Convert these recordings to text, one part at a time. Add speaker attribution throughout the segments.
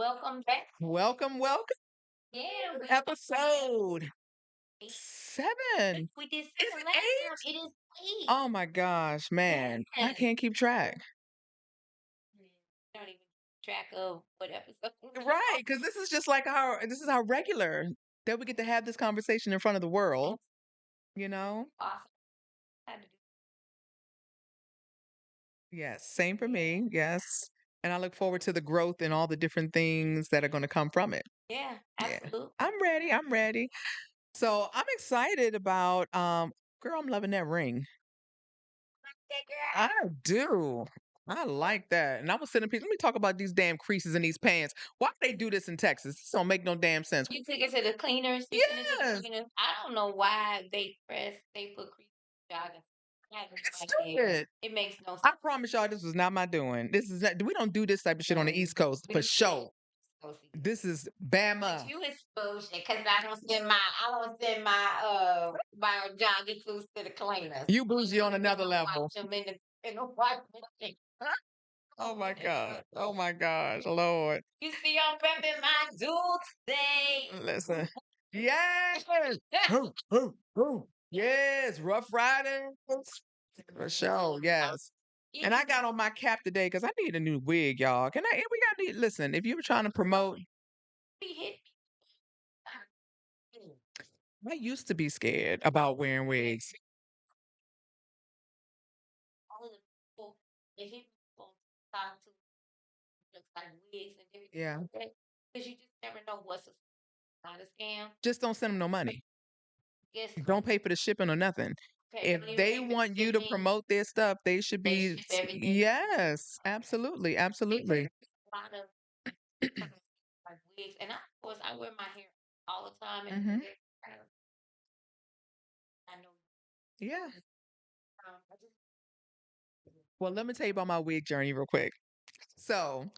Speaker 1: welcome back.
Speaker 2: Welcome, welcome.
Speaker 1: Yeah,
Speaker 2: Episode
Speaker 1: we
Speaker 2: 7.
Speaker 1: we did
Speaker 2: Is
Speaker 1: seven
Speaker 2: it
Speaker 1: last time.
Speaker 2: 8?
Speaker 1: It is eight.
Speaker 2: Oh my gosh, man. I
Speaker 1: Yes.
Speaker 2: can't keep track.
Speaker 1: Don't even keep track of what episode.
Speaker 2: Right, because this is our regular that we get to have this conversation in front of the world, you know?
Speaker 1: Awesome. Had to do-
Speaker 2: Yes, same for me. Yes. And I look forward to the growth and all the different things that are going to come from it.
Speaker 1: Yeah,
Speaker 2: Yeah.
Speaker 1: absolutely.
Speaker 2: I'm ready. I'm ready. So I'm excited about girl, I'm loving that ring. I do. I like that. And I was sitting people, let me talk about these damn creases in these pants. Why they do this in Texas? This don't make no damn sense.
Speaker 1: You took it to the cleaners. You sent it to the
Speaker 2: Yes.
Speaker 1: cleaners. I don't know why they put crease jogging. I have no
Speaker 2: It's
Speaker 1: idea.
Speaker 2: stupid.
Speaker 1: It makes no sense.
Speaker 2: I promise y'all this was not my doing. This is not, we don't do this type of shit on the East Coast
Speaker 1: We
Speaker 2: for
Speaker 1: don't do
Speaker 2: sure.
Speaker 1: it.
Speaker 2: This is
Speaker 1: But
Speaker 2: Bama.
Speaker 1: you exposed it because I don't send my jogging suits to the cleaners.
Speaker 2: You bougie on another level.
Speaker 1: Wash them in the washing machine.
Speaker 2: Oh my God. Oh my gosh, Lord.
Speaker 1: You see, I'm prepping my jewels today.
Speaker 2: Listen. Yes. Hoo, hoo, hoo. Yes. Rough Riders. For sure. Yes. And I got on my cap today because I need a new wig, y'all. Can I? We got to listen. If you were trying to promote,
Speaker 1: He hit
Speaker 2: I used to be scared about wearing wigs.
Speaker 1: all of the people that hit me on TikTok to looks like wigs and everything
Speaker 2: Yeah.
Speaker 1: like that. Because you just never know what's not a scam.
Speaker 2: Just don't send them no money.
Speaker 1: Guess
Speaker 2: Don't pay for the shipping or nothing.
Speaker 1: okay,
Speaker 2: If
Speaker 1: don't even
Speaker 2: they
Speaker 1: pay for the
Speaker 2: want you to
Speaker 1: shipping.
Speaker 2: promote their stuff, they should
Speaker 1: They
Speaker 2: be.
Speaker 1: ship everything.
Speaker 2: Yes, absolutely, absolutely.
Speaker 1: A lot of like wigs, and of course I wear my hair all the time, and
Speaker 2: Hmm.
Speaker 1: I know
Speaker 2: Yeah.
Speaker 1: I just
Speaker 2: Well, let me tell you about my wig journey real quick. So,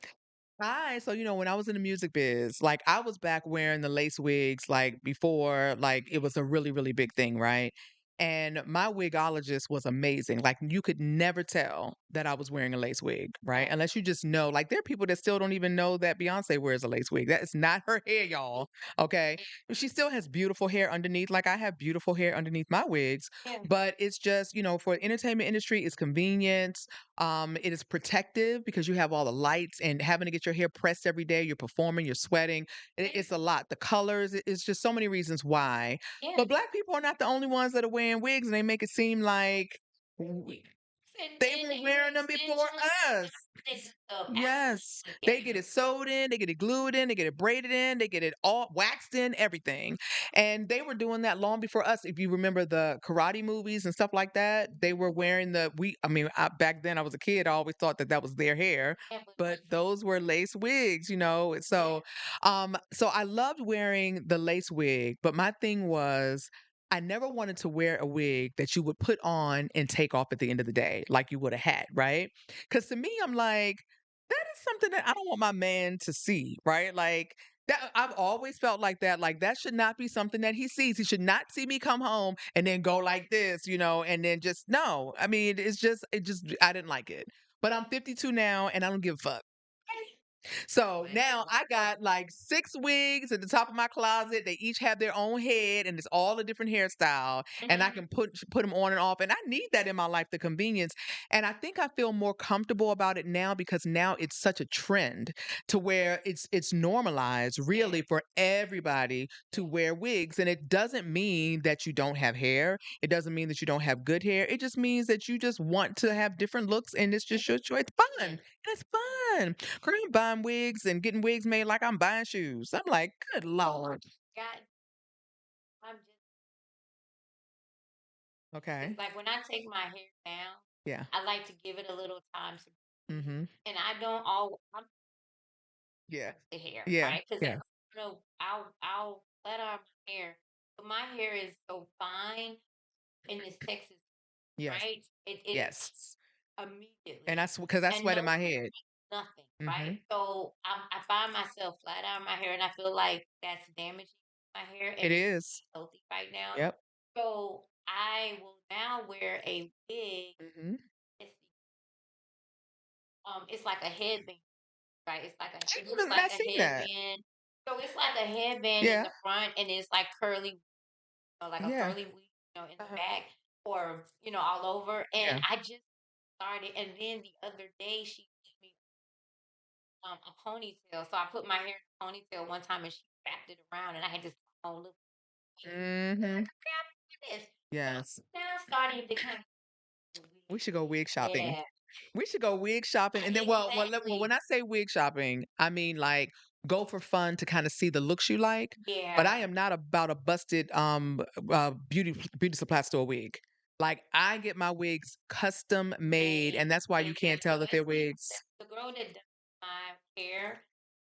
Speaker 2: when I was in the music biz, like I was back wearing the lace wigs like before, like it was a really, really big thing, right? And my wigologist was amazing. Like you could never tell that I was wearing a lace wig, right? Unless you just know. Like there are people that still don't even know that Beyonce wears a lace wig. That is not her hair, y'all. Okay. She still has beautiful hair underneath. Like I have beautiful hair underneath my wigs,
Speaker 1: yeah.
Speaker 2: but it's just, for the entertainment industry, it's convenience. It is protective because you have all the lights and having to get your hair pressed every day. You're performing, you're sweating. It's a lot. The colors, it's just so many reasons why.
Speaker 1: Yeah.
Speaker 2: But black people are not the only ones that are wearing wigs, and they make it seem like they were wearing them before us. Yes. They get it sewed in, they get it glued in, they get it braided in, they get it all waxed in, everything. And they were doing that long before us. If you remember the karate movies and stuff like that, they were wearing back then I was a kid, I always thought that that was their hair, but those were lace wigs, so I loved wearing the lace wig, but my thing was I never wanted to wear a wig that you would put on and take off at the end of the day, like you would a hat, right? Because to me, I'm like, that is something that I don't want my man to see, right? Like that, I've always felt like that. Like that should not be something that he sees. He should not see me come home and then go like this, and then just no. I mean, I didn't like it. But I'm 52 now, and I don't give a fuck. So now I got like 6 wigs at the top of my closet. They each have their own head, and it's all a different hairstyle. And I can put them on and off. And I need that in my life, the convenience. And I think I feel more comfortable about it now because now it's such a trend to where it's normalized really for everybody to wear wigs. And it doesn't mean that you don't have hair. It doesn't mean that you don't have good hair. It just means that you just want to have different looks, and it's just your choice. It's fun. It's fun. Girl, I'm buying wigs and getting wigs made like I'm buying shoes. I'm like, good Lord.
Speaker 1: God, I'm just
Speaker 2: Okay.
Speaker 1: it's like when I take my hair down,
Speaker 2: Yeah.
Speaker 1: I like to give it a little time to
Speaker 2: Mm-hmm.
Speaker 1: and I don't all I'm
Speaker 2: Yeah.
Speaker 1: the hair,
Speaker 2: Yeah.
Speaker 1: right? Because
Speaker 2: Yeah.
Speaker 1: I'll let out my hair, but my hair is so fine in this Texas,
Speaker 2: Yes.
Speaker 1: right? It
Speaker 2: Yes.
Speaker 1: immediately
Speaker 2: And that's because I
Speaker 1: and
Speaker 2: sweat
Speaker 1: no
Speaker 2: in my head.
Speaker 1: nothing,
Speaker 2: Mm-hmm.
Speaker 1: right? So I find myself flat out my hair, and I feel like that's damaging my hair,
Speaker 2: It
Speaker 1: and it's
Speaker 2: is.
Speaker 1: healthy right now.
Speaker 2: Yep.
Speaker 1: So I will now wear a wig.
Speaker 2: Mm-hmm.
Speaker 1: It's, it's like a headband, right? It's like
Speaker 2: I
Speaker 1: it looks
Speaker 2: haven't
Speaker 1: like
Speaker 2: not
Speaker 1: a
Speaker 2: seen that.
Speaker 1: headband. So it's like a headband in
Speaker 2: Yeah.
Speaker 1: the front, and it's like curly, like a
Speaker 2: Yeah.
Speaker 1: curly wig, in the
Speaker 2: Uh-huh.
Speaker 1: back, or all over. And
Speaker 2: Yeah.
Speaker 1: I just started, and then the other day she gave me a ponytail. So I put my hair in a ponytail one time, and she wrapped it around, and I had this whole look.
Speaker 2: Mm-hmm.
Speaker 1: This.
Speaker 2: Yes.
Speaker 1: Now starting to kind of
Speaker 2: We should go wig shopping.
Speaker 1: yeah,
Speaker 2: We should go wig shopping, and then when
Speaker 1: exactly.
Speaker 2: I say wig shopping, I mean like go for fun to kind of see the looks you like. But I
Speaker 1: Yeah,
Speaker 2: am not about a busted beauty supply store wig. Like I get my wigs custom made,
Speaker 1: and
Speaker 2: and that's why you
Speaker 1: yeah,
Speaker 2: can't tell that they're wigs.
Speaker 1: the girl that does my hair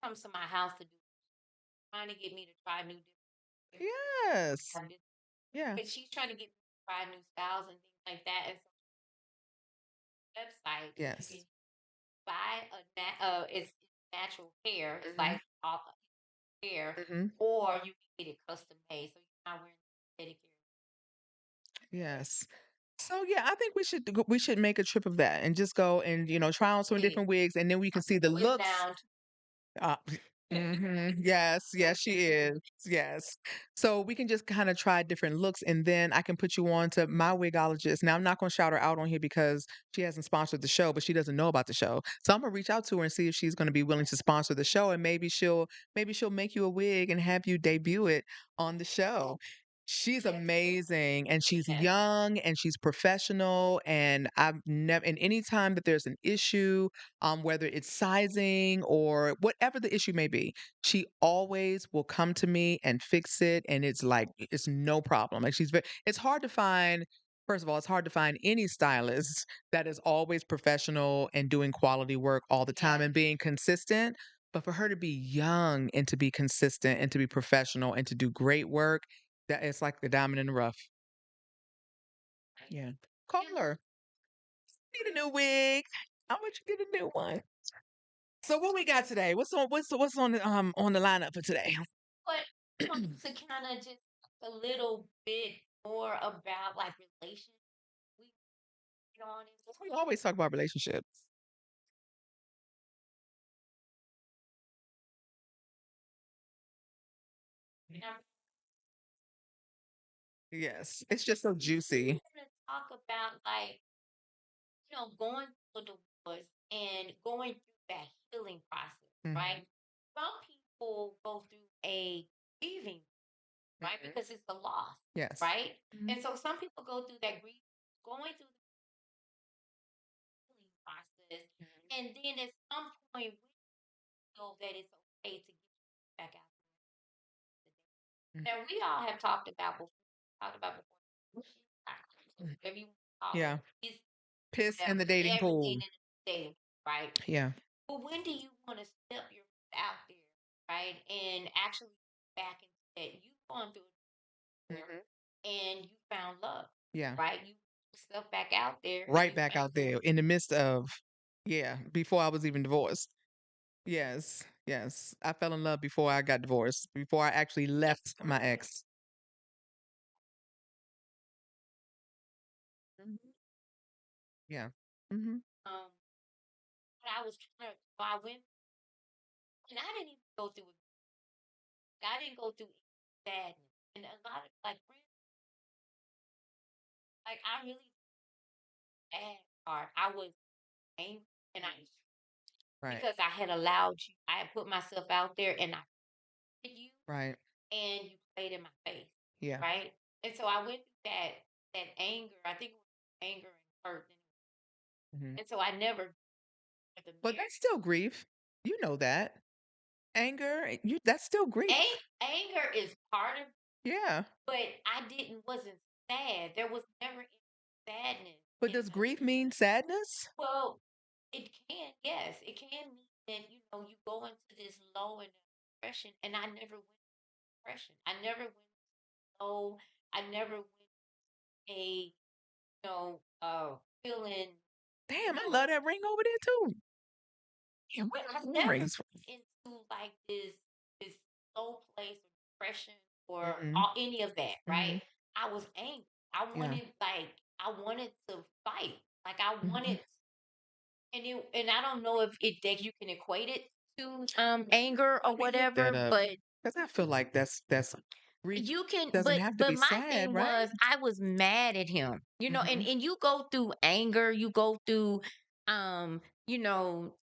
Speaker 1: comes to my house to do trying to get me to try new different
Speaker 2: Yes.
Speaker 1: hair.
Speaker 2: Yeah.
Speaker 1: But she's trying to get me to try new styles and things like that. And so website you
Speaker 2: Yes.
Speaker 1: can buy it's natural hair. It's
Speaker 2: Hmm.
Speaker 1: like all hair,
Speaker 2: Hmm.
Speaker 1: or you can get it custom made. So you're not wearing synthetic
Speaker 2: Yes. So yeah, I think we should make a trip of that and just go and try on some
Speaker 1: hair.
Speaker 2: different wigs, and then we can see the
Speaker 1: It's
Speaker 2: looks.
Speaker 1: down to
Speaker 2: Uh, Yes, yes, she is. Yes. So we can just kind of try different looks, and then I can put you on to my wigologist. Now, I'm not going to shout her out on here because she hasn't sponsored the show, but she doesn't know about the show. So I'm going to reach out to her and see if she's going to be willing to sponsor the show, and maybe she'll make you a wig and have you debut it on the show. She's amazing, and she's
Speaker 1: yes,
Speaker 2: young, and she's professional, and I've never and any time that there's an issue, whether it's sizing or whatever the issue may be, she always will come to me and fix it. And it's like, it's no problem. Like it's hard to find, first of all, it's hard to find any stylist that is always professional and doing quality work all the time
Speaker 1: yes,
Speaker 2: and being consistent. But for her to be young and to be consistent and to be professional and to do great work, that it's like the diamond in the rough. Yeah. Call her. Need a new wig. I want you to get a new one. So what we got today? What's on the lineup for today?
Speaker 1: but I want to kind of just a little bit more about like relations. We get on into
Speaker 2: We always talk about relationships.
Speaker 1: and I'm
Speaker 2: Yes, it's just so juicy.
Speaker 1: going to talk about like going through the divorce and going through that healing process,
Speaker 2: Hmm.
Speaker 1: right? Some people go through a grieving, right?
Speaker 2: Hmm.
Speaker 1: Because it's a loss,
Speaker 2: Yes.
Speaker 1: right?
Speaker 2: Hmm.
Speaker 1: And so some people go through that grief, going through the healing process, and then at some point we know that it's okay to get back out.
Speaker 2: Hmm.
Speaker 1: Now we all have talked about before, whatever you want to call it,
Speaker 2: Yeah.
Speaker 1: is
Speaker 2: Piss in
Speaker 1: whatever,
Speaker 2: the dating
Speaker 1: everything
Speaker 2: pool.
Speaker 1: in the dating, right?
Speaker 2: Yeah.
Speaker 1: But when do you want to step your foot out there, right? And actually back into that you've gone through it before
Speaker 2: Hmm.
Speaker 1: and you found love,
Speaker 2: Yeah.
Speaker 1: right? You put yourself back out there and
Speaker 2: Right
Speaker 1: you
Speaker 2: back
Speaker 1: found
Speaker 2: out
Speaker 1: love.
Speaker 2: there in the midst of, yeah, before I was even divorced. Yes. Yes. I fell in love before I got divorced, before I actually left my ex. Hmm. Yeah. Hmm.
Speaker 1: Um, but I was trying to, so I went, and I didn't even go through it. I didn't go through sadness. And a lot of like friends, like I really bad part. I was angry and I
Speaker 2: Right.
Speaker 1: because I had allowed you, I had put myself out there and I hit you
Speaker 2: Right.
Speaker 1: and you played in my face,
Speaker 2: Yeah.
Speaker 1: right? And so I went through that anger. I think it was anger and hurt,
Speaker 2: Hmm.
Speaker 1: and so I never the
Speaker 2: But
Speaker 1: marriage.
Speaker 2: that's still grief. You know that. Anger, that's still grief.
Speaker 1: Anger is part of,
Speaker 2: Yeah.
Speaker 1: but I didn't wasn't sad. There was never any sadness
Speaker 2: But
Speaker 1: in
Speaker 2: does
Speaker 1: that.
Speaker 2: grief mean sadness?
Speaker 1: Well, it can, yes, it can mean that you go into this low and depression, and I never went to depression. I never went low. I never went a feeling.
Speaker 2: Damn, I
Speaker 1: No,
Speaker 2: love that ring over there too. Damn, where
Speaker 1: but
Speaker 2: did
Speaker 1: I
Speaker 2: I get them
Speaker 1: never
Speaker 2: rings from?
Speaker 1: went into like this low place or depression or
Speaker 2: Hmm.
Speaker 1: all, any of that. Right?
Speaker 2: Hmm.
Speaker 1: I was angry. I
Speaker 2: Yeah.
Speaker 1: wanted I wanted to fight. Like I
Speaker 2: Hmm.
Speaker 1: wanted, and I don't know if it that you can equate it to anger or
Speaker 2: That
Speaker 1: whatever,
Speaker 2: up
Speaker 1: but
Speaker 2: because I feel like that's grief
Speaker 1: you can,
Speaker 2: doesn't
Speaker 1: but
Speaker 2: have to
Speaker 1: but
Speaker 2: be
Speaker 1: my
Speaker 2: sad,
Speaker 1: thing
Speaker 2: right?
Speaker 1: was I was mad at him, and
Speaker 2: Mhm.
Speaker 1: you go through anger, you go through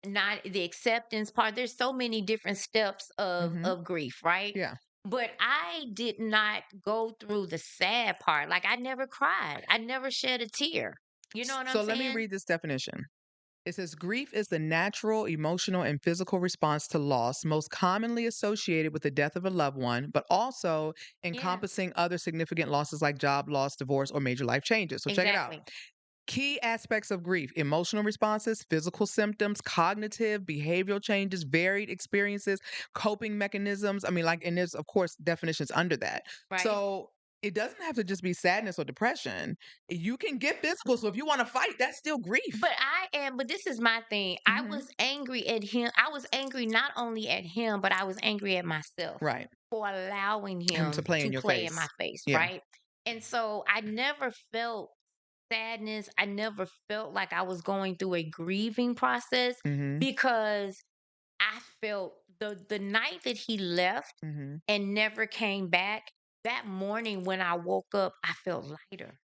Speaker 1: not the acceptance part. There's so many different steps of
Speaker 2: Mhm.
Speaker 1: of grief, right?
Speaker 2: Yeah.
Speaker 1: But I did not go through the sad part. Like I never cried. I never shed a tear. You know what I'm
Speaker 2: So let me
Speaker 1: saying?
Speaker 2: read this definition. It says grief is the natural, emotional, and physical response to loss, most commonly associated with the death of a loved one, but also
Speaker 1: Yeah,
Speaker 2: encompassing other significant losses like job loss, divorce, or major life changes. So check it out.
Speaker 1: exactly.
Speaker 2: Key aspects of grief: emotional responses, physical symptoms, cognitive, behavioral changes, varied experiences, coping mechanisms. I mean, like, and there's, of course, definitions under that.
Speaker 1: Right.
Speaker 2: So it doesn't have to just be sadness or depression. You can get physical. So if you want to fight, that's still grief.
Speaker 1: But this is my thing. I
Speaker 2: Hmm.
Speaker 1: was angry at him. I was angry not only at him, but I was angry at myself
Speaker 2: Right.
Speaker 1: for allowing
Speaker 2: Him to
Speaker 1: him
Speaker 2: play in
Speaker 1: to
Speaker 2: your
Speaker 1: play in my
Speaker 2: face.
Speaker 1: face,
Speaker 2: Yeah.
Speaker 1: right? And so I never felt sadness. I never felt like I was going through a grieving process
Speaker 2: Hmm.
Speaker 1: because I felt the night that he left
Speaker 2: Hmm.
Speaker 1: and never came back, that morning when I woke up, I felt lighter.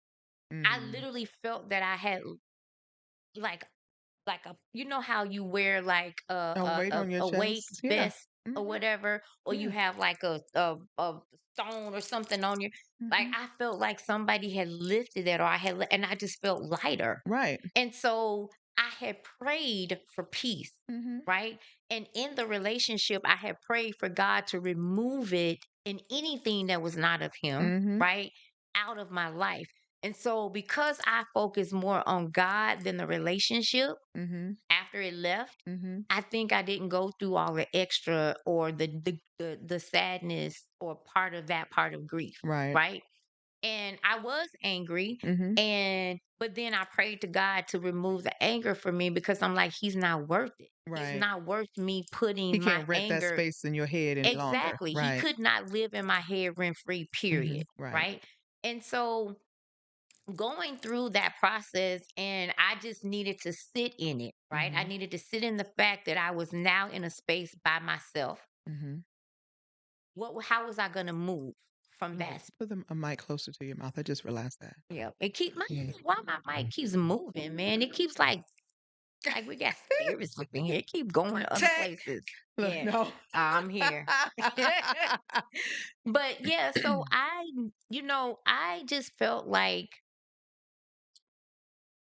Speaker 1: I
Speaker 2: Hmm.
Speaker 1: literally felt that I had like a how you wear like
Speaker 2: A weight on your
Speaker 1: a weight
Speaker 2: chest. Yeah.
Speaker 1: vest or
Speaker 2: Hmm.
Speaker 1: whatever, or you
Speaker 2: Yeah.
Speaker 1: have like a stone or something on you. Like
Speaker 2: Hmm.
Speaker 1: I felt like somebody had lifted that, or and I just felt lighter.
Speaker 2: Right.
Speaker 1: And so I had prayed for peace,
Speaker 2: Hmm.
Speaker 1: right? And in the relationship, I had prayed for God to remove it and anything that was not of Him,
Speaker 2: Hmm.
Speaker 1: right, out of my life. And so, because I focused more on God than the relationship
Speaker 2: Hmm.
Speaker 1: after it left,
Speaker 2: Hmm.
Speaker 1: I think I didn't go through all the extra or the sadness or part of grief,
Speaker 2: Right.
Speaker 1: right? And I was angry,
Speaker 2: Hmm.
Speaker 1: but then I prayed to God to remove the anger from me because I'm like, He's not worth it. He's
Speaker 2: Right.
Speaker 1: not worth me
Speaker 2: He
Speaker 1: putting my
Speaker 2: can't rent that
Speaker 1: anger.
Speaker 2: space in your head any longer.
Speaker 1: Exactly. He
Speaker 2: Right.
Speaker 1: could not live in my head rent free,
Speaker 2: Hmm.
Speaker 1: period.
Speaker 2: Right.
Speaker 1: Right. And so going through that process, and I just needed to sit in it, right? I
Speaker 2: Hmm.
Speaker 1: needed to sit in the fact that I was now in a space by myself.
Speaker 2: Hmm.
Speaker 1: How was I going to move from
Speaker 2: Yeah.
Speaker 1: that?
Speaker 2: Put a mic closer to your mouth. I just realized that.
Speaker 1: Yeah, it keep my
Speaker 2: Yeah.
Speaker 1: why my mic keeps moving, man. It keeps like we got spirits up in here. It keep going to other
Speaker 2: Tech.
Speaker 1: places.
Speaker 2: Look,
Speaker 1: Yeah,
Speaker 2: no.
Speaker 1: I'm here. But yeah, so I just felt like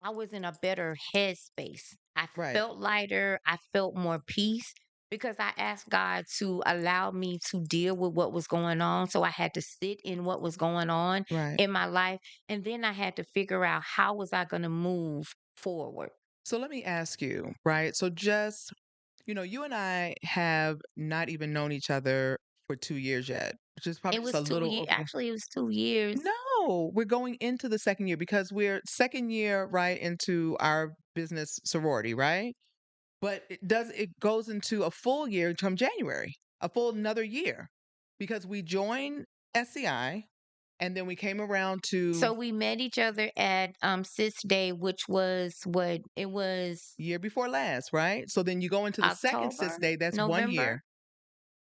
Speaker 1: I was in a better headspace. I
Speaker 2: Right.
Speaker 1: felt lighter. I felt more peace because I asked God to allow me to deal with what was going on. So I had to sit in what was going on
Speaker 2: Right.
Speaker 1: in my life. And then I had to figure out how was I going to move forward.
Speaker 2: So let me ask you, right? So just, you and I have not even known each other for 2 years yet, which is probably
Speaker 1: It
Speaker 2: just
Speaker 1: was
Speaker 2: a
Speaker 1: two
Speaker 2: little
Speaker 1: years.
Speaker 2: over.
Speaker 1: Actually, it was 2 years.
Speaker 2: No, we're going into the second year because we're second year right into our business sorority, right? But it goes into a full year come January, a full another year, because we joined SCI and then we came around to
Speaker 1: So we met each other at Sis Day, which was what it was
Speaker 2: year before last, right? So then you go into the second Sis
Speaker 1: October,
Speaker 2: Day, that's one
Speaker 1: November.
Speaker 2: year.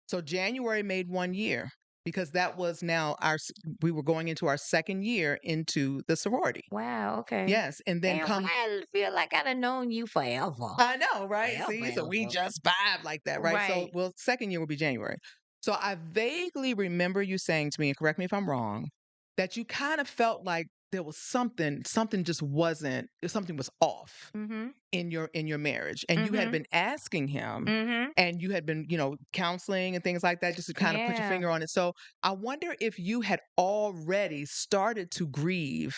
Speaker 2: So January made one year because that was now we were going into our second year into the sorority.
Speaker 1: Wow, okay.
Speaker 2: Yes, and then
Speaker 1: Man,
Speaker 2: come.
Speaker 1: I feel like I'd have known you forever.
Speaker 2: I know, right?
Speaker 1: Forever,
Speaker 2: See, so we
Speaker 1: ever.
Speaker 2: just vibe like that, right? So,
Speaker 1: Right.
Speaker 2: well, second year will be January. So I vaguely remember you saying to me, and correct me if I'm wrong, that you kind of felt like there was something just wasn't, something was off
Speaker 1: Mhm.
Speaker 2: in your marriage, and you had
Speaker 1: Mhm.
Speaker 2: been asking him,
Speaker 1: Mhm.
Speaker 2: and you had been, counseling and things like that, just to kind of put your
Speaker 1: Yeah.
Speaker 2: finger on it. So I wonder if you had already started to grieve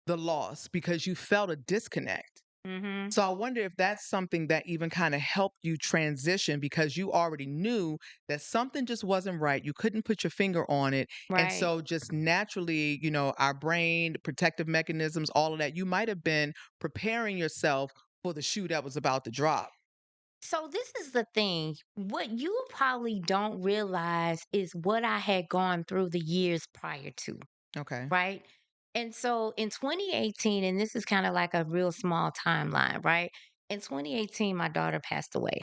Speaker 2: the loss because you felt a disconnect.
Speaker 1: Mhm.
Speaker 2: So I wonder if that's something that even kind of helped you transition because you already knew that something just wasn't right. You couldn't put your finger on it. And
Speaker 1: Right.
Speaker 2: so just naturally, our brain, protective mechanisms, all of that, you might have been preparing yourself for the shoe that was about to drop.
Speaker 1: So this is the thing. What you probably don't realize is what I had gone through the years prior to,
Speaker 2: Okay.
Speaker 1: right? And so in 2018, and this is kind of like a real small timeline, right? In 2018, my daughter passed away.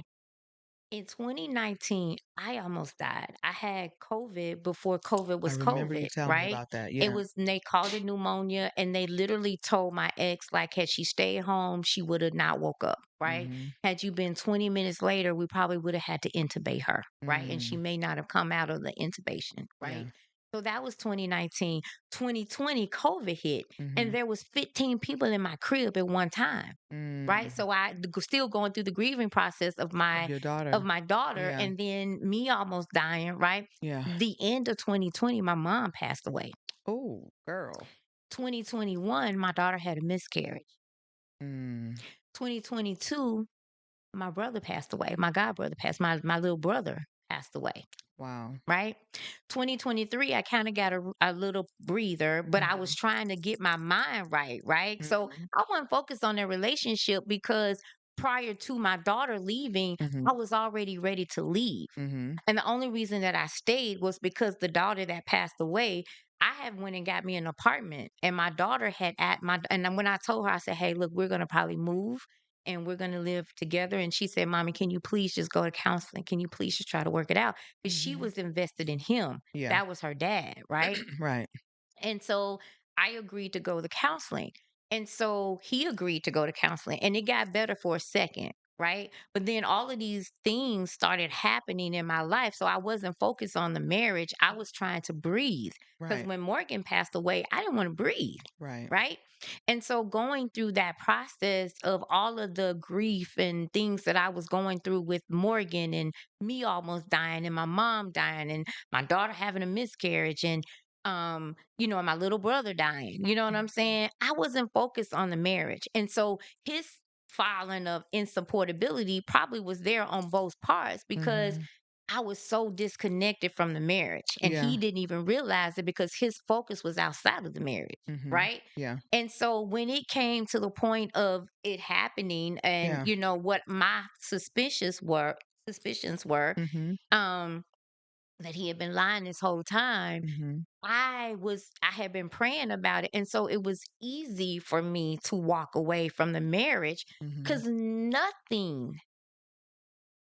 Speaker 1: In 2019, I almost died. I had COVID before COVID
Speaker 2: I
Speaker 1: was
Speaker 2: remember you
Speaker 1: COVID,
Speaker 2: telling me
Speaker 1: right?
Speaker 2: about that.
Speaker 1: It
Speaker 2: Yeah.
Speaker 1: was, they called it pneumonia, and they literally told my ex, like, had she stayed home, she would have not woke up, right?
Speaker 2: Mhm.
Speaker 1: Had you been 20 minutes later, we probably would have had to intubate her, right? And she
Speaker 2: Mm.
Speaker 1: may not have come out of the intubation,
Speaker 2: Yeah.
Speaker 1: right? So that was 2019. 2020, COVID hit, and
Speaker 2: Mhm.
Speaker 1: there was 15 people in my crib at one time, right?
Speaker 2: Mm.
Speaker 1: So still going through the grieving process of
Speaker 2: Of
Speaker 1: my
Speaker 2: your daughter.
Speaker 1: of my daughter,
Speaker 2: Yeah.
Speaker 1: and then me almost dying, right?
Speaker 2: Yeah.
Speaker 1: The end of 2020, my mom passed away.
Speaker 2: Oh, girl.
Speaker 1: 2021, my daughter had a miscarriage.
Speaker 2: Mm.
Speaker 1: 2022, my brother passed away. My god brother passed. My little brother passed away.
Speaker 2: Wow.
Speaker 1: Right. 2023, I kind of got a little breather, but I was
Speaker 2: Mhm.
Speaker 1: trying to get my mind right. Right. So
Speaker 2: Mhm.
Speaker 1: I wasn't focused on their relationship because prior to my daughter leaving,
Speaker 2: Mhm.
Speaker 1: I was already ready to leave.
Speaker 2: Mhm.
Speaker 1: And the only reason that I stayed was because the daughter that passed away, I had went and got me an apartment, and my daughter had at my and then when I told her, I said, "Hey, look, we're gonna probably move and we're gonna live together." And she said, "Mommy, can you please just go to counseling? Can you please just try to work it out?" Because she
Speaker 2: Mhm.
Speaker 1: was invested in him.
Speaker 2: Yeah.
Speaker 1: That was her dad, right?
Speaker 2: Right.
Speaker 1: And so I agreed to go to counseling. And so he agreed to go to counseling, and it got better for a second, right? But then all of these things started happening in my life. So I wasn't focused on the marriage. I was trying to breathe. Because
Speaker 2: Right.
Speaker 1: when Morgan passed away, I didn't want to breathe,
Speaker 2: Right.
Speaker 1: right? And so going through that process of all of the grief and things that I was going through with Morgan, and me almost dying, and my mom dying, and my daughter having a miscarriage, and and my little brother dying. You know what I'm saying? I wasn't focused on the marriage. And so his filing of insupportability probably was there on both parts because
Speaker 2: Mhm.
Speaker 1: I was so disconnected from the marriage. And
Speaker 2: Yeah.
Speaker 1: he didn't even realize it because his focus was outside of the marriage.
Speaker 2: Mhm.
Speaker 1: Right.
Speaker 2: Yeah.
Speaker 1: And so when it came to the point of it happening, and
Speaker 2: Yeah.
Speaker 1: what my suspicions were,
Speaker 2: Mhm.
Speaker 1: um, that he had been lying this whole time,
Speaker 2: Mhm.
Speaker 1: I had been praying about it. And so it was easy for me to walk away from the marriage
Speaker 2: Mhm.
Speaker 1: because nothing,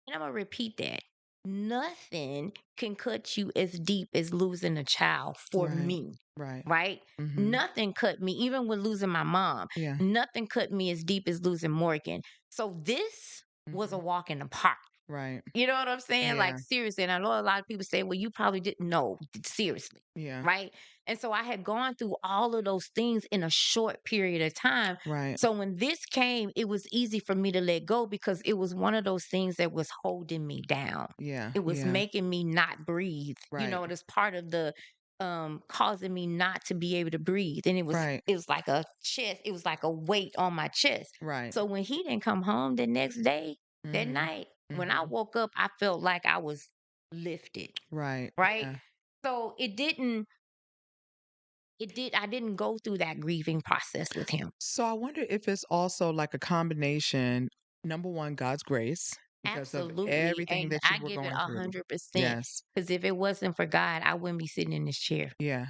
Speaker 1: and I'm going to repeat that, nothing can cut you as deep as losing a child for
Speaker 2: Right.
Speaker 1: me.
Speaker 2: Right.
Speaker 1: Right?
Speaker 2: Mhm.
Speaker 1: Nothing cut me, even with losing my mom,
Speaker 2: Yeah.
Speaker 1: nothing cut me as deep as losing Morgan. So this was a
Speaker 2: Mhm.
Speaker 1: walk in the park.
Speaker 2: Right.
Speaker 1: You know what I'm saying? Like,
Speaker 2: Yeah.
Speaker 1: seriously. And I know a lot of people say, well, you probably didn't know. Seriously.
Speaker 2: Yeah.
Speaker 1: Right. And so I had gone through all of those things in a short period of time.
Speaker 2: Right.
Speaker 1: So when this came, it was easy for me to let go because it was one of those things that was holding me down.
Speaker 2: Yeah.
Speaker 1: It was
Speaker 2: Yeah.
Speaker 1: making me not breathe.
Speaker 2: Right.
Speaker 1: It was part of the causing me not to be able to breathe. And it was
Speaker 2: Right.
Speaker 1: it was like a chest, it was like a weight on my chest.
Speaker 2: Right.
Speaker 1: So when he didn't come home the next day, that
Speaker 2: Mhm.
Speaker 1: night, when I
Speaker 2: Mhm.
Speaker 1: woke up, I felt like I was lifted,
Speaker 2: Right.
Speaker 1: right?
Speaker 2: Yeah.
Speaker 1: So I didn't go through that grieving process with him.
Speaker 2: So I wonder if it's also like a combination, number one, God's grace, because of
Speaker 1: Absolutely.
Speaker 2: everything
Speaker 1: And
Speaker 2: that you
Speaker 1: I
Speaker 2: were
Speaker 1: give it
Speaker 2: going through.
Speaker 1: 100%
Speaker 2: Yes.
Speaker 1: because if it wasn't for God, I wouldn't be sitting in this chair.
Speaker 2: Yeah.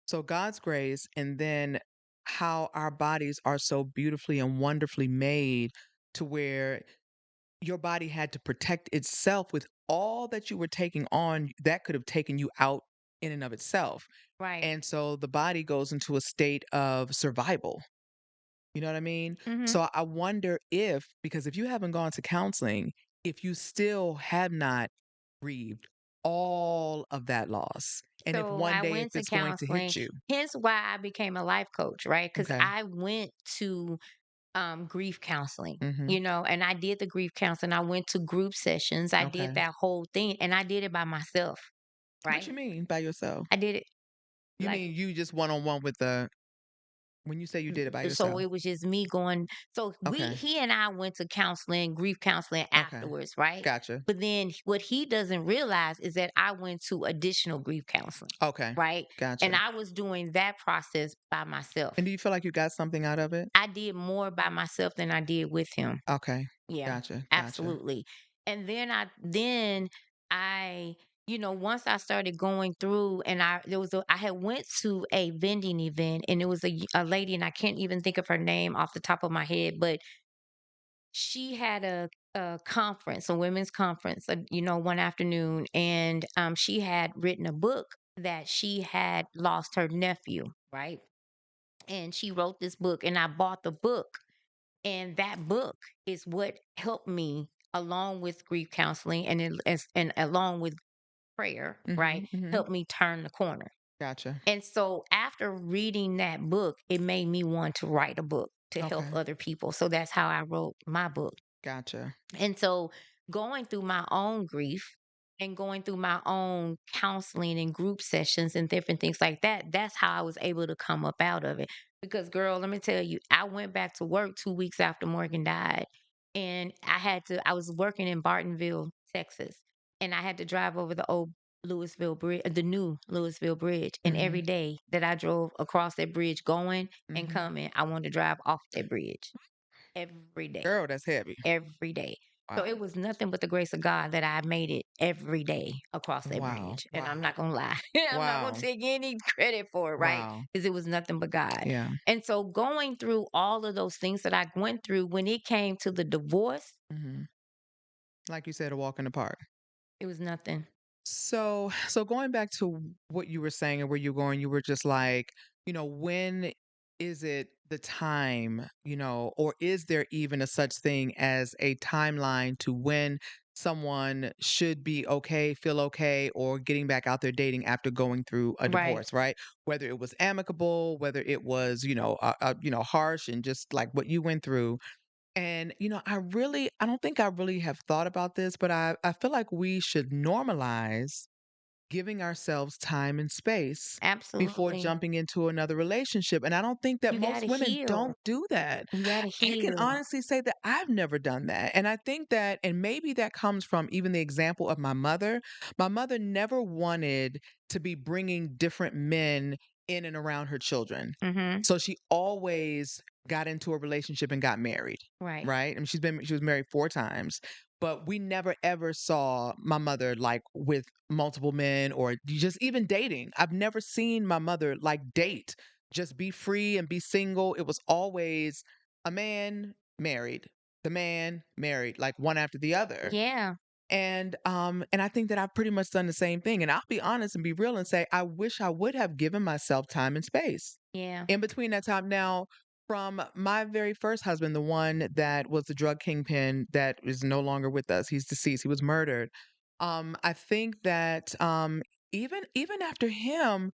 Speaker 2: So God's grace, and then how our bodies are so beautifully and wonderfully made to where your body had to protect itself with all that you were taking on that could have taken you out in and of itself.
Speaker 1: Right.
Speaker 2: And so the body goes into a state of survival. You know what I mean?
Speaker 1: Hmm.
Speaker 2: So I wonder if, because if you haven't gone to counseling, if you still have not grieved all of that loss, and if
Speaker 1: So
Speaker 2: one
Speaker 1: I
Speaker 2: day if
Speaker 1: went to
Speaker 2: it's going to
Speaker 1: counseling,
Speaker 2: hit you.
Speaker 1: hence why I became a life coach, right? Because
Speaker 2: Okay.
Speaker 1: I went to grief counseling,
Speaker 2: Mhm.
Speaker 1: and I did the grief counseling. I went to group sessions. I did
Speaker 2: Okay.
Speaker 1: that whole thing, and I did it by myself,
Speaker 2: What you
Speaker 1: right?
Speaker 2: mean by yourself?
Speaker 1: I did it
Speaker 2: You
Speaker 1: like
Speaker 2: mean you just one on one with the when you say you did it by
Speaker 1: so
Speaker 2: yourself?
Speaker 1: it was just me going. So
Speaker 2: Okay.
Speaker 1: he and I went to counseling, grief counseling
Speaker 2: Okay.
Speaker 1: afterwards, right?
Speaker 2: Gotcha.
Speaker 1: But then what he doesn't realize is that I went to additional grief counseling,
Speaker 2: Okay.
Speaker 1: right? And
Speaker 2: Gotcha.
Speaker 1: I was doing that process by
Speaker 2: And
Speaker 1: myself.
Speaker 2: do you feel like you got something out of it?
Speaker 1: I did more by myself than I did with him.
Speaker 2: Okay.
Speaker 1: Yeah,
Speaker 2: Gotcha. Gotcha.
Speaker 1: absolutely. And then I once I started going through, and I had went to a vending event, and it was a lady, and I can't even think of her name off the top of my head, but she had a a conference, a women's conference, one afternoon, and she had written a book that she had lost her nephew, right? And she wrote this book, and I bought the book, and that book is what helped me, along with grief counseling and along with prayer, right?
Speaker 2: Mhm. Mhm.
Speaker 1: Helped me turn the corner.
Speaker 2: Gotcha.
Speaker 1: And so after reading that book, it made me want to write a book to help
Speaker 2: Okay.
Speaker 1: other people. So that's how I wrote my book.
Speaker 2: Gotcha.
Speaker 1: And so going through my own grief and going through my own counseling and group sessions and different things like that, that's how I was able to come up out of it. Because, girl, let me tell you, I went back to work 2 weeks after Morgan died. And I was working in Bartonville, Texas. And I had to drive over the old Louisville Bridge, the new Louisville Bridge. And every
Speaker 2: Mhm.
Speaker 1: day that I drove across that bridge going and
Speaker 2: Mhm.
Speaker 1: coming, I wanted to drive off that bridge every day,
Speaker 2: Girl, that's heavy.
Speaker 1: every day. So
Speaker 2: Wow.
Speaker 1: it was nothing but the grace of God that I made it every day across that
Speaker 2: Wow.
Speaker 1: bridge. And I'm
Speaker 2: Wow.
Speaker 1: not gonna lie. I'm not gonna
Speaker 2: Wow.
Speaker 1: take any credit for it, right?
Speaker 2: Wow.
Speaker 1: Because it was nothing but God.
Speaker 2: Yeah.
Speaker 1: And so going through all of those things that I went through when it came to the divorce,
Speaker 2: Mhm. Like you said, a walk in the park.
Speaker 1: it was nothing.
Speaker 2: So going back to what you were saying and where you're going, you were just like, when is it the time, or is there even a such thing as a timeline to when someone should be okay, feel okay, or getting back out there dating after going through a
Speaker 1: Right.
Speaker 2: divorce, right? Whether it was amicable, whether it was, harsh and just like what you went through. And, I don't think I really have thought about this, but I feel like we should normalize giving ourselves time and space before
Speaker 1: Absolutely.
Speaker 2: jumping into another relationship. And I don't think that
Speaker 1: You
Speaker 2: most
Speaker 1: gotta
Speaker 2: women
Speaker 1: heal.
Speaker 2: don't do that.
Speaker 1: You gotta
Speaker 2: I can
Speaker 1: heal.
Speaker 2: honestly say that I've never done that. And I think that, and maybe that comes from even the example of my mother. My mother never wanted to be bringing different men in and around her children.
Speaker 1: Mm-hmm.
Speaker 2: So she always got into a relationship and got married,
Speaker 1: Right.
Speaker 2: right? And she was married 4 times, but we never ever saw my mother like with multiple men or just even dating. I've never seen my mother like date, just be free and be single. It was always a man married, the man married, like one after the other.
Speaker 1: Yeah.
Speaker 2: And I think that I've pretty much done the same thing. And I'll be honest and be real and say I wish I would have given myself time and space
Speaker 1: Yeah.
Speaker 2: in between that time. Now, from my very first husband, the one that was the drug kingpin that is no longer with us, he's deceased. He was murdered. I think that even after him,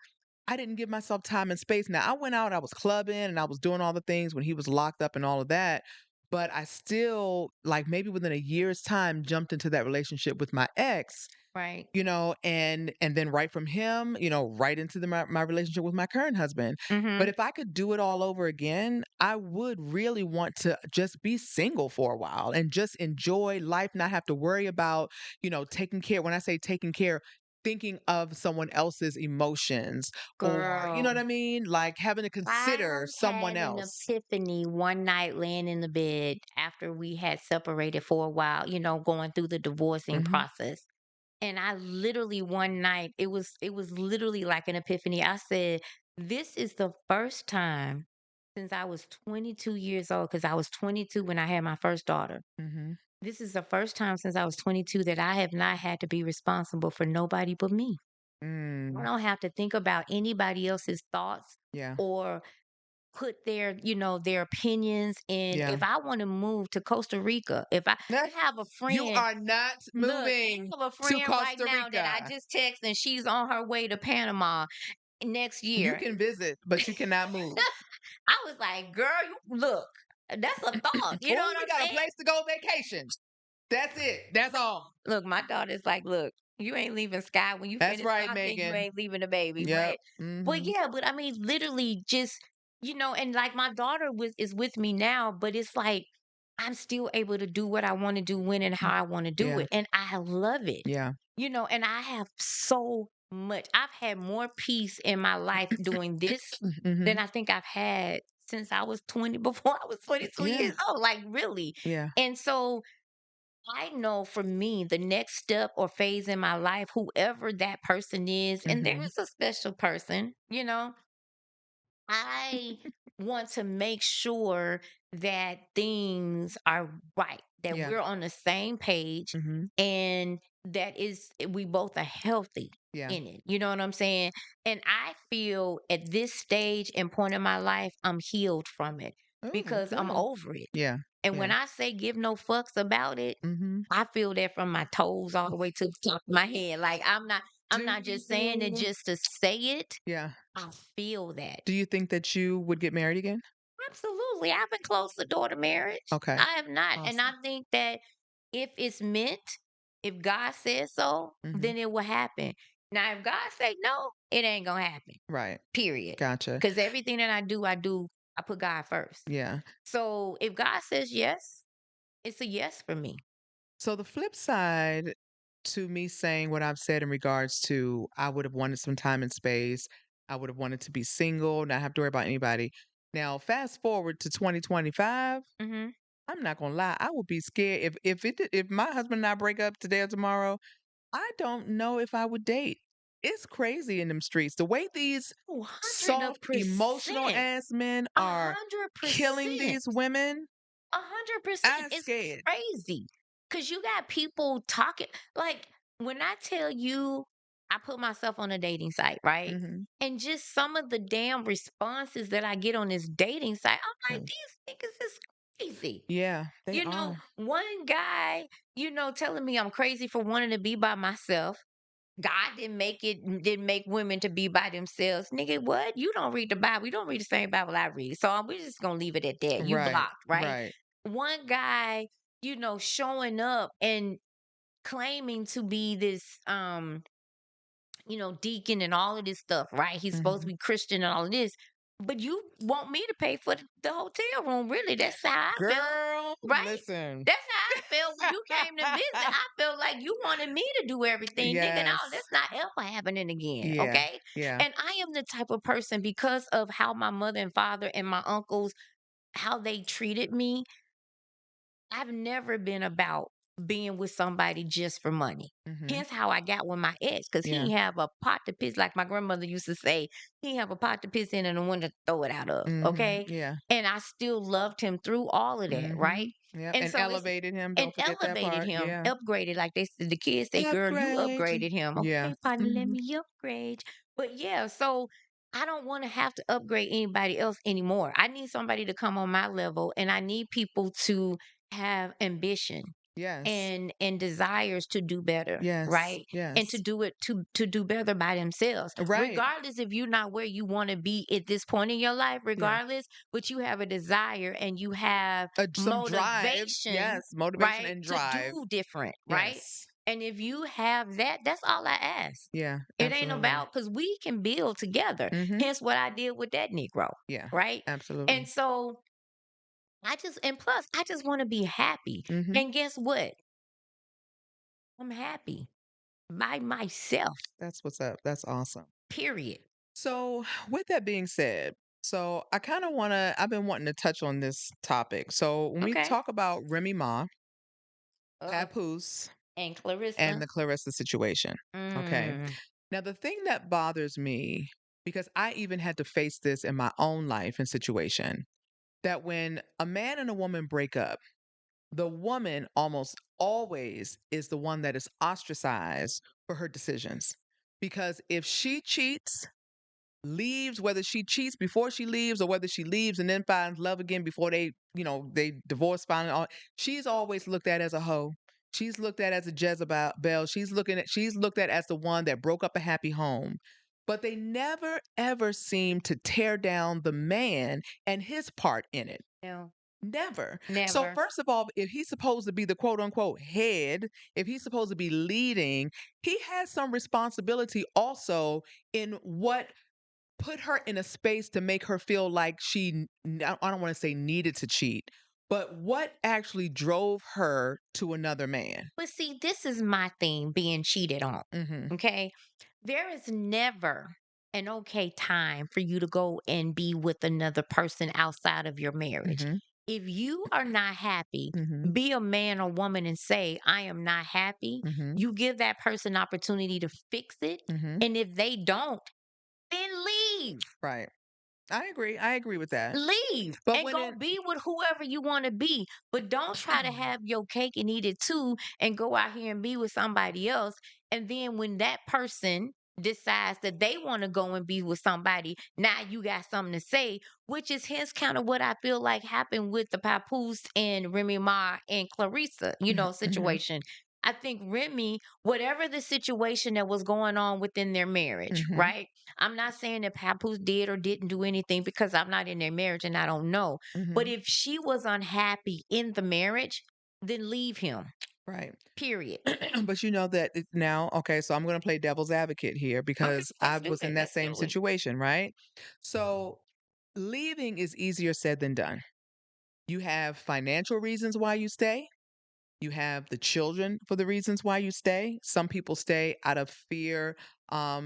Speaker 2: I didn't give myself time and space. Now I went out, I was clubbing and I was doing all the things when he was locked up and all of that. But I still, like maybe within a year's time, jumped into that relationship with my ex,
Speaker 1: Right.
Speaker 2: and then right from him, right into my relationship with my current husband.
Speaker 1: Mm-hmm.
Speaker 2: But if I could do it all over again, I would really want to just be single for a while and just enjoy life, not have to worry about, taking care. When I say taking care, thinking of someone else's emotions, or you know what
Speaker 1: Girl.
Speaker 2: I mean? Like having to
Speaker 1: I
Speaker 2: consider someone
Speaker 1: had an
Speaker 2: else.
Speaker 1: epiphany one night laying in the bed after we had separated for a while, going through the divorcing
Speaker 2: Hmm.
Speaker 1: process. And I literally one night, it was literally like an epiphany. I said, "This is the first time since I was 22 years old, because I was 22 when I had my first daughter.
Speaker 2: Hmm.
Speaker 1: This is the first time since I was 22 that I have not had to be responsible for nobody but me. I
Speaker 2: Mm,
Speaker 1: don't have to think about anybody else's thoughts
Speaker 2: yeah.
Speaker 1: or put their opinions in.
Speaker 2: Yeah.
Speaker 1: If I want to move to Costa Rica, if I have a
Speaker 2: You
Speaker 1: friend,
Speaker 2: are not
Speaker 1: look,
Speaker 2: moving
Speaker 1: I have a
Speaker 2: to
Speaker 1: friend right
Speaker 2: Costa
Speaker 1: now that I
Speaker 2: Rica.
Speaker 1: just text and she's on her way to Panama next
Speaker 2: You
Speaker 1: year.
Speaker 2: can visit, but you cannot move.
Speaker 1: I was like, girl, you look, that's a thought. You know
Speaker 2: Oh,
Speaker 1: what
Speaker 2: we
Speaker 1: I'm
Speaker 2: got a
Speaker 1: saying?
Speaker 2: place to go vacation. That's it. That's all.
Speaker 1: Look, my daughter's like, look, you ain't leaving Sky. When you
Speaker 2: That's
Speaker 1: finish
Speaker 2: right,
Speaker 1: talking, you
Speaker 2: Megan.
Speaker 1: ain't leaving the baby,
Speaker 2: Yep.
Speaker 1: right? But
Speaker 2: Hmm.
Speaker 1: yeah, but I mean, literally just, and like my daughter is with me now, but it's like I'm still able to do what I want to do when and how I want to do
Speaker 2: Yeah.
Speaker 1: it. And I love it.
Speaker 2: Yeah.
Speaker 1: And I have so much. I've had more peace in my life doing this than
Speaker 2: Hmm.
Speaker 1: I think I've had since I was 20, before I was 22
Speaker 2: Yeah.
Speaker 1: years old. Like really.
Speaker 2: Yeah.
Speaker 1: And so I know for me, the next step or phase in my life, whoever that person is, and there
Speaker 2: Hmm.
Speaker 1: is a special person, I want to make sure that things are right, that
Speaker 2: Yeah.
Speaker 1: we're on the same page,
Speaker 2: Mhm.
Speaker 1: and that is we both are healthy
Speaker 2: Yeah.
Speaker 1: in it. You know what I'm saying? And I feel at this stage and point in my life, I'm healed from it
Speaker 2: Oh,
Speaker 1: because I'm
Speaker 2: good.
Speaker 1: over it.
Speaker 2: Yeah.
Speaker 1: And when
Speaker 2: Yeah.
Speaker 1: I say give no fucks about it,
Speaker 2: Mhm.
Speaker 1: I feel that from my toes all the way to the top of my head. Like I'm
Speaker 2: Do
Speaker 1: not just saying it
Speaker 2: you
Speaker 1: just to say it.
Speaker 2: Yeah.
Speaker 1: I feel that.
Speaker 2: Do you think that you would get married again?
Speaker 1: Absolutely. I haven't closed the door to marriage.
Speaker 2: Okay.
Speaker 1: I have not. And I
Speaker 2: Awesome.
Speaker 1: think that if it's meant, if God says so,
Speaker 2: Mhm.
Speaker 1: then it will happen. Now, if God say no, it ain't gonna happen.
Speaker 2: Right.
Speaker 1: Period.
Speaker 2: Gotcha.
Speaker 1: Because everything that I put God first.
Speaker 2: Yeah.
Speaker 1: So if God says yes, it's a yes for me.
Speaker 2: So the flip side to me saying what I've said in regards to I would have wanted some time and space. I would have wanted to be single, not have to worry about anybody. Now, fast forward to 2025,
Speaker 1: Hmm.
Speaker 2: I'm not gonna lie, I would be scared if my husband and I break up today or tomorrow. I don't know if I would date. It's crazy in them streets. The way these
Speaker 1: Oh, 100 of
Speaker 2: soft, emotional
Speaker 1: percent.
Speaker 2: ass men
Speaker 1: A
Speaker 2: are
Speaker 1: hundred
Speaker 2: killing
Speaker 1: percent.
Speaker 2: these women,
Speaker 1: 100%.
Speaker 2: I'm
Speaker 1: It's
Speaker 2: scared.
Speaker 1: crazy. Cause you got people talking like when I tell you I put myself on a dating site, right?
Speaker 2: Hmm.
Speaker 1: And just some of the damn responses that I get on this dating site, I'm like,
Speaker 2: Yeah.
Speaker 1: these niggas is crazy.
Speaker 2: Yeah, they
Speaker 1: You know,
Speaker 2: are.
Speaker 1: one guy, telling me I'm crazy for wanting to be by myself. God didn't make women to be by themselves. Nigga, what? You don't read the Bible. You don't read the same Bible I read. So we're just gonna leave it at that. You
Speaker 2: Right,
Speaker 1: blocked, right?
Speaker 2: right.
Speaker 1: One guy, showing up and claiming to be this deacon and all of this stuff, right? He's supposed to
Speaker 2: Mhm.
Speaker 1: be Christian and all of this. But you want me to pay for the hotel room. Really, that's how I felt,
Speaker 2: Girl,
Speaker 1: right?
Speaker 2: listen.
Speaker 1: That's how I felt when you came to visit. I felt like you wanted me to do everything. Nigga, no,
Speaker 2: Yes.
Speaker 1: that's not ever happening again.
Speaker 2: Yeah,
Speaker 1: Okay.
Speaker 2: yeah.
Speaker 1: And I am the type of person because of how my mother and father and my uncles, how they treated me. I've never been about being with somebody just for money.
Speaker 2: Mhm.
Speaker 1: Hence how I got with my ex, because he
Speaker 2: Yeah.
Speaker 1: didn't have a pot to piss, like my grandmother used to say, he didn't have a pot to piss in and a one to throw it out of.
Speaker 2: Mhm.
Speaker 1: Okay.
Speaker 2: Yeah.
Speaker 1: And I still loved him through all of that, right?
Speaker 2: Mhm. Yep,
Speaker 1: And
Speaker 2: and
Speaker 1: so it's
Speaker 2: elevated him,
Speaker 1: and
Speaker 2: don't forget that
Speaker 1: elevated
Speaker 2: part.
Speaker 1: him,
Speaker 2: Yeah.
Speaker 1: upgraded. Like the kids say, girl, you
Speaker 2: Upgrade.
Speaker 1: upgraded him.
Speaker 2: Yeah.
Speaker 1: Okay, partner, let
Speaker 2: Mhm.
Speaker 1: me upgrade. But yeah, so I don't want to have to upgrade anybody else anymore. I need somebody to come on my level, and I need people to have ambition
Speaker 2: Yes.
Speaker 1: and desires to do better,
Speaker 2: Yes.
Speaker 1: right? And to
Speaker 2: Yes.
Speaker 1: do it to do better by themselves,
Speaker 2: Right.
Speaker 1: regardless if you're not where you want to be at this point in your life,
Speaker 2: Yeah.
Speaker 1: regardless, but you have a desire and you have
Speaker 2: Some drive.
Speaker 1: motivation,
Speaker 2: Yes, motivation
Speaker 1: right,
Speaker 2: and
Speaker 1: to
Speaker 2: drive.
Speaker 1: do different, right?
Speaker 2: Yes.
Speaker 1: And if you have that, that's all I ask.
Speaker 2: Yeah,
Speaker 1: It ain't
Speaker 2: absolutely.
Speaker 1: about because we can build together.
Speaker 2: Mhm.
Speaker 1: Hence what I did with that Negro,
Speaker 2: Yeah,
Speaker 1: right? And
Speaker 2: absolutely.
Speaker 1: so and plus, I just want to be happy.
Speaker 2: Mhm.
Speaker 1: And guess what? I'm happy by myself,
Speaker 2: That's what's up. That's awesome.
Speaker 1: period.
Speaker 2: So, with that being said, so I kind of want to, I've been wanting to touch on this topic. So, when we
Speaker 1: Okay.
Speaker 2: talk about Remy Ma,
Speaker 1: Uh,
Speaker 2: Papoose,
Speaker 1: and
Speaker 2: and
Speaker 1: Clarissa.
Speaker 2: the Clarissa situation, okay?
Speaker 1: Mm,
Speaker 2: Now, the thing that bothers me, because I even had to face this in my own life and situation, that when a man and a woman break up, the woman almost always is the one that is ostracized for her decisions. Because if she cheats, leaves, whether she cheats before she leaves or whether she leaves and then finds love again before they divorce finally, she's always looked at as a hoe. She's looked at as a Jezebel. She's looked at as the one that broke up a happy home. But they never ever seem to tear down the man and his part in it.
Speaker 1: no,
Speaker 2: Never. So,
Speaker 1: never.
Speaker 2: first of all, if he's supposed to be the quote unquote head, if he's supposed to be leading, he has some responsibility also in what put her in a space to make her feel like I don't want to say needed to cheat, but what actually drove her to another man?
Speaker 1: But see, this is my thing being cheated on.
Speaker 2: Mhm.
Speaker 1: Okay. There is never an okay time for you to go and be with another person outside of your marriage.
Speaker 2: Mhm.
Speaker 1: If you are not happy,
Speaker 2: Mhm.
Speaker 1: be a man or woman and say, I am not happy.
Speaker 2: Mhm.
Speaker 1: You give that person opportunity to fix it.
Speaker 2: Mhm.
Speaker 1: And if they don't, then leave.
Speaker 2: Right. I agree. I agree with that.
Speaker 1: Leave
Speaker 2: But
Speaker 1: and
Speaker 2: when
Speaker 1: go
Speaker 2: it
Speaker 1: be with whoever you want to be. But don't try to have your cake and eat it too and go out here and be with somebody else. And then when that person decides that they want to go and be with somebody, now you got something to say, which is hence kind of what I feel like happened with the Papoose and Remy Ma and Clarissa,
Speaker 2: Mhm, mhm,
Speaker 1: situation. I think Remy, whatever the situation that was going on within their marriage,
Speaker 2: mhm,
Speaker 1: right? I'm not saying that Papoose did or didn't do anything because I'm not in their marriage and I don't know. But
Speaker 2: mhm.
Speaker 1: if she was unhappy in the marriage, then leave him.
Speaker 2: Right.
Speaker 1: Period.
Speaker 2: But you know that now, okay, so I'm going to play devil's advocate here
Speaker 1: Okay,
Speaker 2: because I
Speaker 1: let's do
Speaker 2: was in
Speaker 1: it.
Speaker 2: that
Speaker 1: Let's
Speaker 2: same
Speaker 1: do it.
Speaker 2: situation, right? So leaving is easier said than done. You have financial reasons why you stay. You have the children for the reasons why you stay. Some people stay out of fear.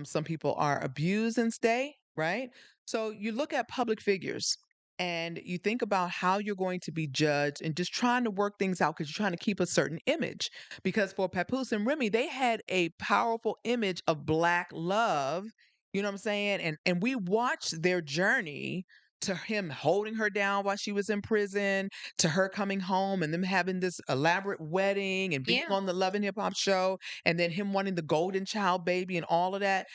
Speaker 2: Some people are abused and stay, right? So you look at public figures and you think about how you're going to be judged and just trying to work things out because you're trying to keep a certain image. Because for Papoose and Remy, they had a powerful image of black love. You know what I'm saying? And we watched their journey to him holding her down while she was in prison, to her coming home and them having this elaborate wedding and being
Speaker 1: Yeah.
Speaker 2: on the Love and Hip Hop show, and then him wanting the golden child baby and all of that.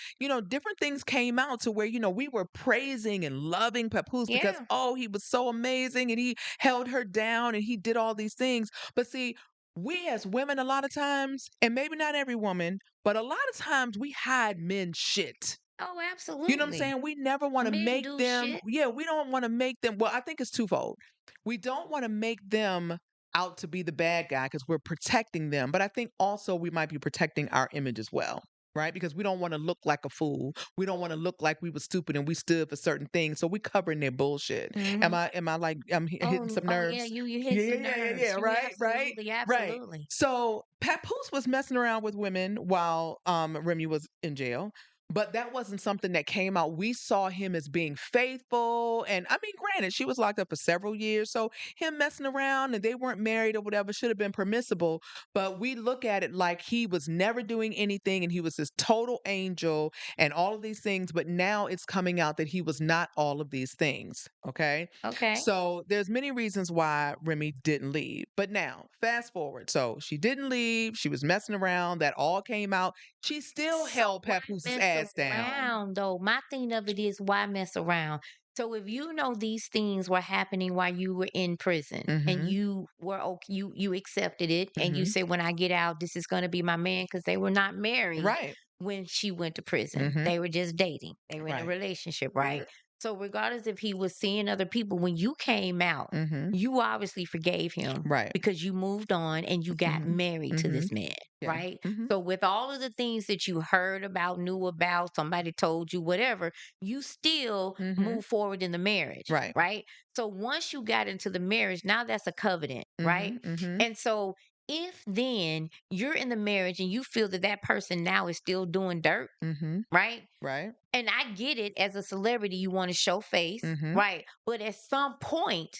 Speaker 2: Different things came out to where, we were praising and loving Papoose because,
Speaker 1: Yeah.
Speaker 2: oh, he was so amazing and he held her down and he did all these things. But see, we as women, a lot of times, and maybe not every woman, but a lot of times we hide men's shit.
Speaker 1: Oh,
Speaker 2: You know what I'm
Speaker 1: absolutely.
Speaker 2: saying? We never want to
Speaker 1: Men
Speaker 2: make
Speaker 1: do
Speaker 2: them,
Speaker 1: shit.
Speaker 2: yeah, we don't want to make them, well, I think it's twofold. We don't want to make them out to be the bad guy because we're protecting them. But I think also we might be protecting our image as well, right? Because we don't want to look like a fool. We don't want to look like we were stupid and we stood for certain things. So we covering their bullshit.
Speaker 1: Hmm.
Speaker 2: Am I like, I'm hitting some
Speaker 1: Oh yeah,
Speaker 2: nerves?
Speaker 1: you hit
Speaker 2: Yeah, yeah,
Speaker 1: some
Speaker 2: yeah, yeah,
Speaker 1: nerves.
Speaker 2: yeah,
Speaker 1: You
Speaker 2: right, right,
Speaker 1: absolutely,
Speaker 2: right.
Speaker 1: absolutely.
Speaker 2: So Papoose was messing around with women while Remy was in jail, but that wasn't something that came out. We saw him as being faithful. And I mean, granted, she was locked up for several years. So him messing around and they weren't married or whatever should have been permissible. But we look at it like he was never doing anything and he was this total angel and all of these things. But now it's coming out that he was not all of these things. Okay.
Speaker 1: Okay.
Speaker 2: So there's many reasons why Remy didn't leave. But now, fast forward. So she didn't leave. She was messing around. That all came out. She still
Speaker 1: So
Speaker 2: held
Speaker 1: why
Speaker 2: Papooses
Speaker 1: mess
Speaker 2: ass down.
Speaker 1: around though? My thing of it is why mess around? So if you know these things were happening while you were in prison and
Speaker 2: Mhm.
Speaker 1: you were okay, you accepted it and you
Speaker 2: Mhm.
Speaker 1: said when I get out, this is gonna be my man because they were not married
Speaker 2: Right.
Speaker 1: when she went to prison.
Speaker 2: Mhm.
Speaker 1: They were just dating. They were in a
Speaker 2: Right.
Speaker 1: relationship, right? So regardless if he was seeing other people, when you came out,
Speaker 2: Mhm.
Speaker 1: you obviously forgave him
Speaker 2: Right.
Speaker 1: because you moved on and you got
Speaker 2: Mhm.
Speaker 1: married to
Speaker 2: Mhm.
Speaker 1: this man,
Speaker 2: Yeah.
Speaker 1: right?
Speaker 2: Mhm.
Speaker 1: So with all of the things that you heard about, knew about, somebody told you, whatever, you still
Speaker 2: Mhm.
Speaker 1: move forward in the marriage,
Speaker 2: Right.
Speaker 1: right? So once you got into the marriage, now that's a covenant, right?
Speaker 2: Mhm. Mhm.
Speaker 1: And so if then you're in the marriage and you feel that that person now is still doing dirt,
Speaker 2: Mhm.
Speaker 1: right?
Speaker 2: Right.
Speaker 1: And I get it, as a celebrity, you want to show face,
Speaker 2: Mhm.
Speaker 1: right? But at some point,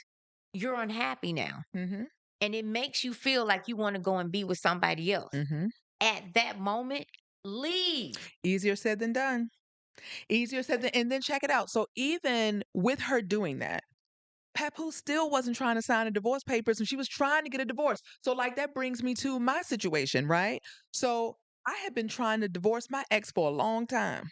Speaker 1: you're unhappy now.
Speaker 2: Mhm.
Speaker 1: And it makes you feel like you want to go and be with somebody else.
Speaker 2: Mhm.
Speaker 1: At that moment, leave.
Speaker 2: Easier said than done. Easier said than, and then check it out. So even with her doing that, Papoose still wasn't trying to sign the divorce papers and she was trying to get a divorce. So, like, that brings me to my situation, right? So, I had been trying to divorce my ex for a long time.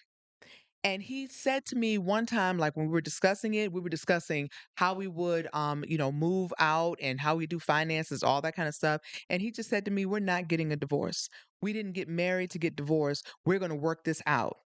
Speaker 2: And he said to me one time, like when we were discussing it, we were discussing how we would, move out and how we do finances, all that kind of stuff. And he just said to me, "We're not getting a divorce. We didn't get married to get divorced. We're going to work this out."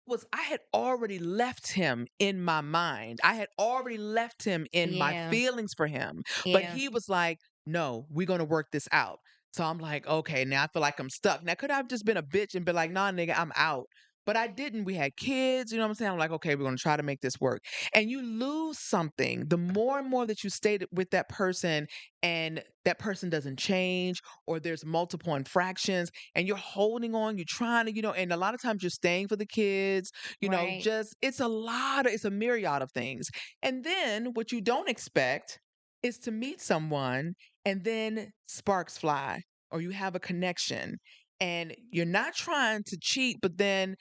Speaker 2: Was I had already left him in my mind. I had already left him in my
Speaker 1: Yeah,
Speaker 2: feelings for him. But
Speaker 1: yeah.
Speaker 2: he was like, "No, we're gonna work this out." So I'm like, okay, now I feel like I'm stuck. Now, could I have just been a bitch and been like, "Nah, nigga, I'm out." But I didn't. We had kids, you know what I'm saying? I'm like, okay, we're gonna try to make this work. And you lose something. The more and more that you stay with that person and that person doesn't change, or there's multiple infractions, and you're holding on, you're trying to, and a lot of times you're staying for the kids,
Speaker 1: Right,
Speaker 2: just it's a myriad of things. And then what you don't expect is to meet someone and then sparks fly or you have a connection and you're not trying to cheat, but then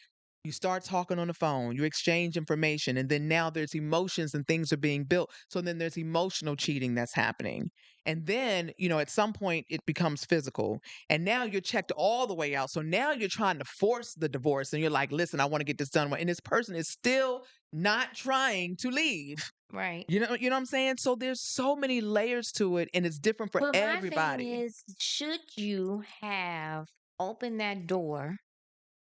Speaker 2: You start talking on the phone, you exchange information, and then now there's emotions and things are being built. So then there's emotional cheating that's happening. And then, at some point it becomes physical. And now you're checked all the way out. So now you're trying to force the divorce and you're like, listen, I want to get this done. And this person is still not trying to leave.
Speaker 1: Right.
Speaker 2: You know what I'm saying? So there's so many layers to it and it's different for
Speaker 1: But my thing
Speaker 2: everybody.
Speaker 1: is, should you have opened that door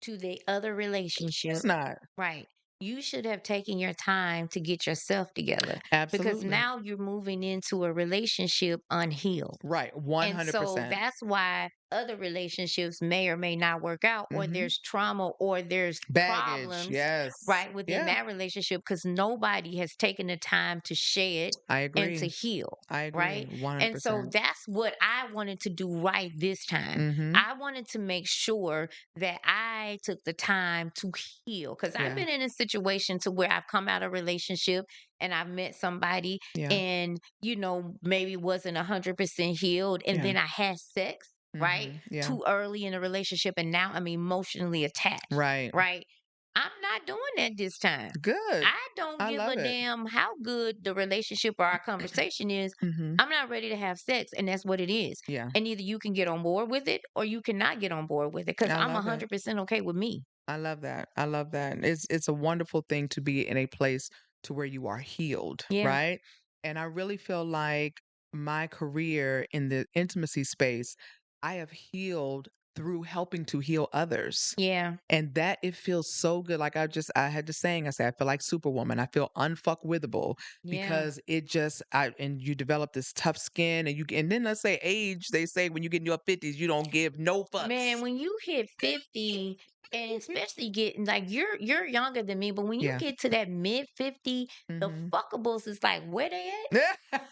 Speaker 1: to the other relationship?
Speaker 2: It's not.
Speaker 1: Right. You should have taken your time to get yourself together because
Speaker 2: Absolutely.
Speaker 1: now you're moving into a relationship unhealed.
Speaker 2: Right.
Speaker 1: And so
Speaker 2: 100%.
Speaker 1: that's why other relationships may or may not work out, or
Speaker 2: Hmm.
Speaker 1: there's trauma, or there's
Speaker 2: Baggage.
Speaker 1: problems,
Speaker 2: Yes.
Speaker 1: right, within
Speaker 2: Yeah.
Speaker 1: that relationship because nobody has taken the time to shed
Speaker 2: I
Speaker 1: and to
Speaker 2: agree.
Speaker 1: heal.
Speaker 2: I agree.
Speaker 1: Right. And so
Speaker 2: 100%.
Speaker 1: that's what I wanted to do right this time.
Speaker 2: Mhm.
Speaker 1: I wanted to make sure that I took the time to heal because I've
Speaker 2: Yeah.
Speaker 1: been in a situation to where I've come out of a relationship and I've met somebody
Speaker 2: Yeah.
Speaker 1: and maybe wasn't 100% healed and
Speaker 2: Yeah.
Speaker 1: then I had sex, right,
Speaker 2: Mhm. Yeah.
Speaker 1: too early in a relationship and now I'm emotionally attached,
Speaker 2: Right.
Speaker 1: right? I'm not doing that this time.
Speaker 2: Good.
Speaker 1: I don't
Speaker 2: I
Speaker 1: give
Speaker 2: love
Speaker 1: a
Speaker 2: it.
Speaker 1: damn how good the relationship or our conversation is.
Speaker 2: Mhm.
Speaker 1: I'm not ready to have sex and that's what it is.
Speaker 2: Yeah.
Speaker 1: And either you can get on board with it or you cannot get on board with it cuz
Speaker 2: I
Speaker 1: I'm
Speaker 2: love it.
Speaker 1: 100% okay with me.
Speaker 2: I love that. I love that. It's a wonderful thing to be in a place to where you are healed,
Speaker 1: Yeah.
Speaker 2: right? And I really feel like my career in the intimacy space, I have healed through helping to heal others.
Speaker 1: Yeah.
Speaker 2: And that it feels so good. Like I had this saying, I said, I feel like Superwoman. I feel unfuckwithable
Speaker 1: Yeah.
Speaker 2: because and you develop this tough skin and then let's say age, they say when you get in your 50s, you don't give no
Speaker 1: Man,
Speaker 2: fucks.
Speaker 1: when you hit 50 and especially getting like you're younger than me, but when you
Speaker 2: Yeah.
Speaker 1: get to that mid 50, the
Speaker 2: Hmm.
Speaker 1: fuckables is like where they at?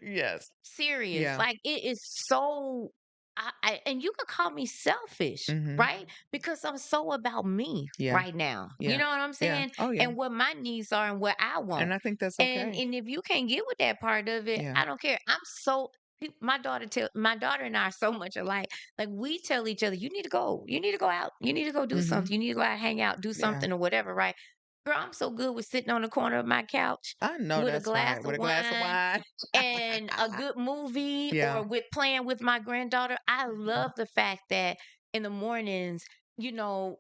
Speaker 2: Yes.
Speaker 1: Serious.
Speaker 2: Yeah.
Speaker 1: Like it is so and you could call me selfish,
Speaker 2: Hmm.
Speaker 1: right? Because I'm so about me
Speaker 2: Yeah.
Speaker 1: right now. You
Speaker 2: Yeah.
Speaker 1: know what I'm
Speaker 2: Yeah.
Speaker 1: saying?
Speaker 2: Oh yeah.
Speaker 1: And what my needs are and what I want.
Speaker 2: And I think that's
Speaker 1: And
Speaker 2: okay.
Speaker 1: and if you can't get with that part of it,
Speaker 2: Yeah.
Speaker 1: I don't care. My daughter and I are so much alike. Like we tell each other, you need to go. You need to go out. You need to go do
Speaker 2: Hmm.
Speaker 1: something. You need to go out, hang out, do
Speaker 2: Yeah.
Speaker 1: something or whatever, right? Girl, I'm so good with sitting on the corner of my couch
Speaker 2: I know
Speaker 1: with a
Speaker 2: that's
Speaker 1: glass
Speaker 2: right.
Speaker 1: of
Speaker 2: With a glass of
Speaker 1: wine
Speaker 2: wine.
Speaker 1: and a good movie
Speaker 2: Yeah.
Speaker 1: or with playing with my granddaughter. I
Speaker 2: Mhm.
Speaker 1: love the fact that in the mornings,